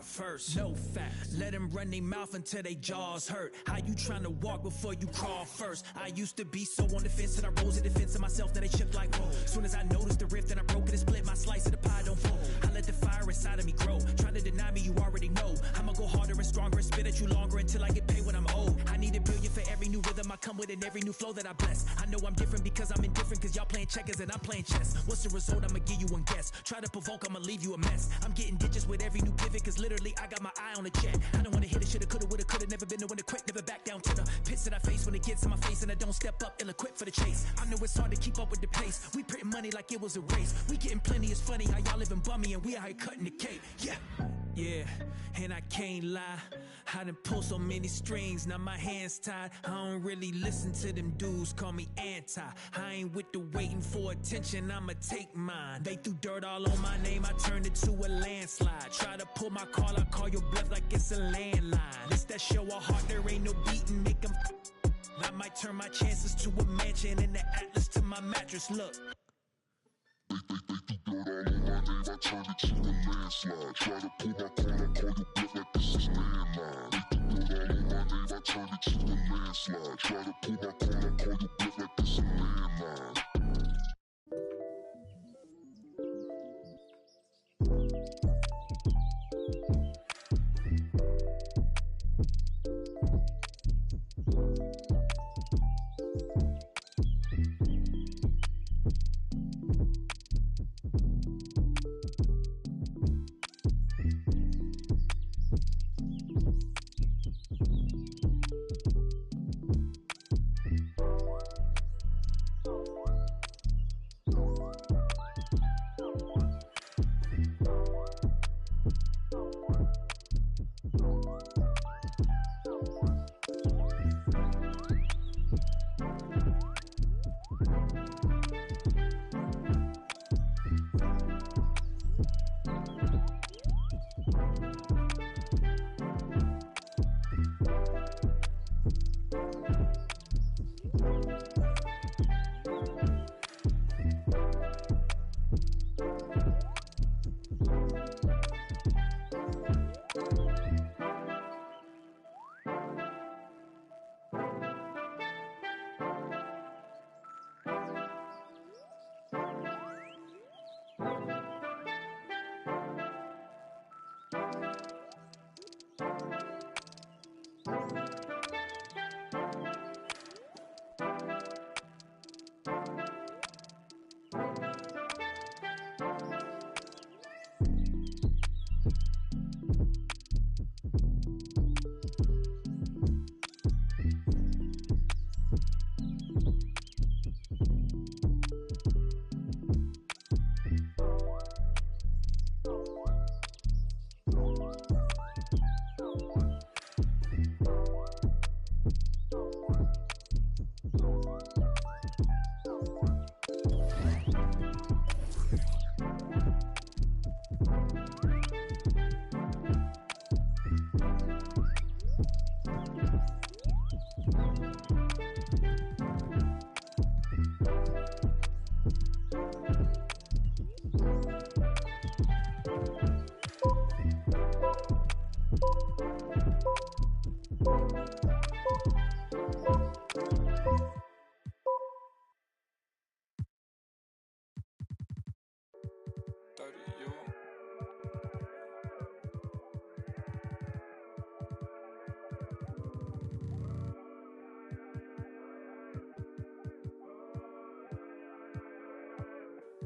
First, no fact. Let them run their mouth until they jaws hurt. How you trying to walk before you crawl first? I used to be so on the fence and I rose to defense of myself that they chipped like whoa. Soon as I noticed the rift and I broke it and split, my slice of the pie don't fold. I let the fire inside of me grow. Trying to deny me, you already know. I'ma go harder and stronger and spit at you longer until I get paid when I'm old. I need $1 billion for every new rhythm I come with and every new flow that I bless. I know I'm different because I'm indifferent because y'all playing checkers and I'm playing chess. What's the result? I'ma give you one guess. Try to provoke, I'ma leave you a mess. I'm getting ditches with every new pivot because literally I got my eye on the check. I don't wanna hit it, shoulda, coulda, woulda, coulda. Never been the one to quit, never back down to the pits that I face when it gets in my face and I don't step up, ill-equipped for the chase. I know it's hard to keep up with the pace. We printing money like it was a race. We getting plenty, it's funny how y'all living bummy and we out here cutting the cake. Yeah, and I can't lie. I done pull so many strings, now my hands tied. I don't really listen to them dudes, call me anti. I ain't with the waiting for attention, I'ma take mine. They threw dirt all on my name, I turned it to a landslide. Try to pull my call, I call your bluff like it's a landline. It's that show a heart, there ain't no beating, make them. I might turn my chances to a mansion and the Atlas to my mattress, look. They threw dirt all on my name, I turned it to a landslide. Try to pull my call, I call your bluff like this is landline. They threw dirt all on my name, I turned it to a landslide. Try to pull my call, I call your bluff like this is landline.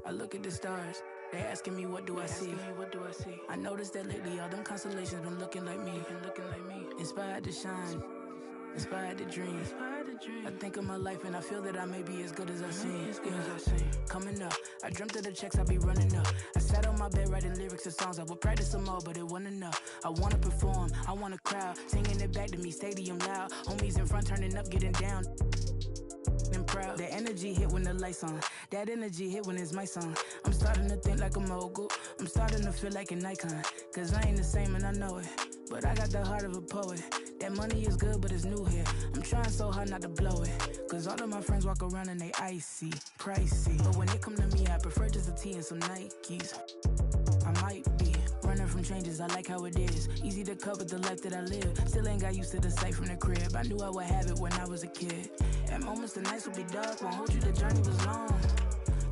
I look at the stars, they asking me what do I see? I noticed that lately all them constellations been looking like me, inspired to shine. inspired to dream. I think of my life and I feel that I may be as good as I seem. Coming up, I dreamt of the checks I be running up. I sat on my bed writing lyrics to songs. I would practice some more, but it wasn't enough. I wanna perform, I want a crowd singing it back to me, stadium loud. Homies in front turning up, getting down. And proud. That energy hit when the lights on. That energy hit when it's my song. I'm starting to think like a mogul. I'm starting to feel like an icon. Cause I ain't the same and I know it. But I got the heart of a poet. That money is good, but it's new here. I'm trying so hard not to blow it. Cause all of my friends walk around and they icy, pricey. But when it come to me, I prefer just a tee and some Nikes. I might be running from changes, I like how it is. Easy to cover the life that I live. Still ain't got used to the sight from the crib. I knew I would have it when I was a kid. At moments the nights would be dark, won't hold you, the journey was long.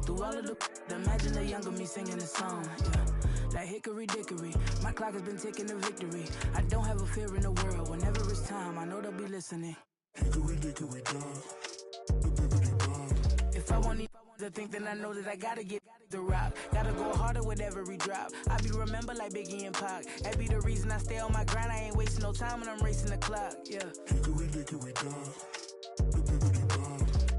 Through all of the imagine the younger me singing this song, yeah. Like hickory dickory, my clock has been ticking to victory. I don't have a fear in the world, whenever it's time, I know they'll be listening. Hickory dickory dog. If I want to think, then I know that I gotta get the rock. Gotta go harder with every drop. I be remembered like Biggie and Pac. That be the reason I stay on my grind. I ain't wasting no time when I'm racing the clock, yeah. Hickory dickory dog.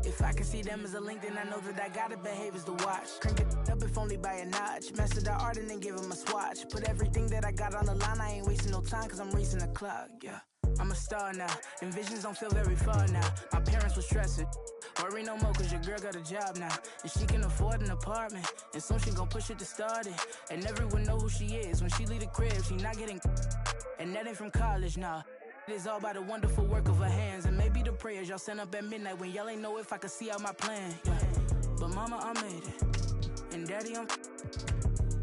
If I can see them as a link, then I know that I gotta behave as the watch. Crank it up if only by a notch. Master the art and then give him a swatch. Put everything that I got on the line. I ain't wasting no time cause I'm racing the clock, yeah. I'm a star now, and visions don't feel very far now. My parents were stressing. Worry no more cause your girl got a job now. And she can afford an apartment. And soon she gon' push it to start it. And everyone know who she is. When she leave the crib, she not getting. And that ain't from college, nah. It is all by the wonderful work of her hands. And maybe the prayers y'all sent up at midnight when y'all ain't know if I could see out my plan, yeah. But mama, I made it. And daddy,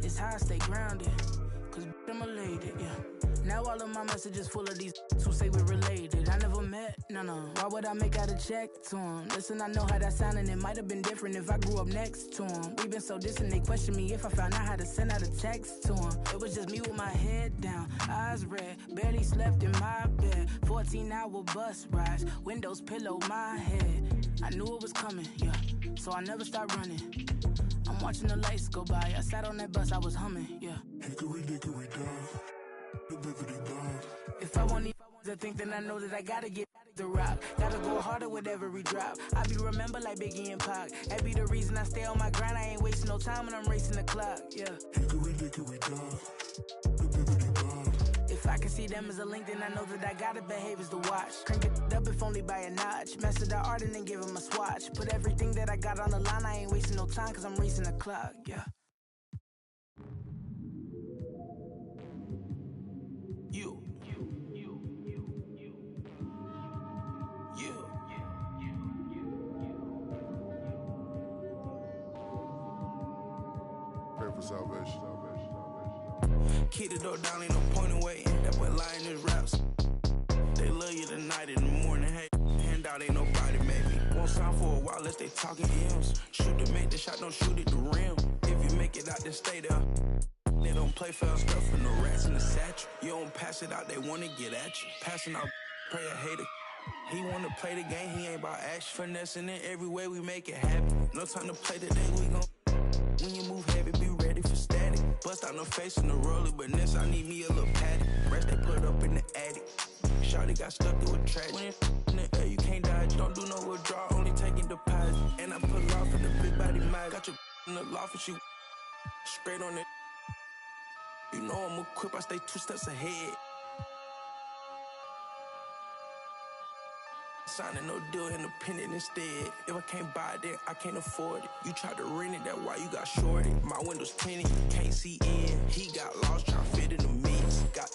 it's how I stay grounded. Cause I'm a lady, yeah. Now all of my messages full of these who say we're related. I never met, no. Why would I make out a check to him? Listen, I know how that sounded. It might have been different if I grew up next to him. We've been so distant, they question me if I found out how to send out a text to him. It was just me with my head down, eyes red, barely slept in my bed. 14-hour bus rides, windows pillow my head. I knew it was coming, yeah, so I never stopped running. I'm watching the lights go by. I sat on that bus, I was humming, yeah. Hickory dickory dog. If I want to think, then I know that I gotta get the rock. Gotta go harder with every drop. I be remembered like Biggie and Pac. That be the reason I stay on my grind. I ain't wasting no time when I'm racing the clock, yeah. Hickory dickory dog. If I can see them as a link, then I know that I gotta behave as the watch. Crank it up if only by a notch. Master the art and then give him a swatch. Put everything that I got on the line. I ain't wasting no time cause I'm racing the clock, yeah. Pray for salvation. Kick the door down, ain't no point in waiting. That boy lying his raps. They love you tonight in the morning. Hey, hand out ain't nobody maybe. Won't sound for a while unless they talking M's. Shoot to make the shot, don't shoot at the rim. If you make it out, then stay there. They don't play fair stuff from the rats in the satchel. You don't pass it out, they wanna get at you. Passing out, pray a hater. He wanna play the game, he ain't about action. Finessing it every way we make it happen. No time to play today, we gon' when you move heavy, be ready for static. Bust out no face in the roller, but this I need me a little patty. Rest they put up in the attic. Shawty got stuck through a tragic. When it's in the air, you can't dodge. Don't do no withdrawal, only taking deposit. And I put off in the big body mag. Got your in the loft and she straight on it. You know I'm equipped, I stay 2 steps ahead. Signing no deal, independent instead. If I can't buy it, then I can't afford it. You tried to rent it, that's why you got shorted. My windows tinted, you can't see in. He got lost, trying to fit in the mix. Got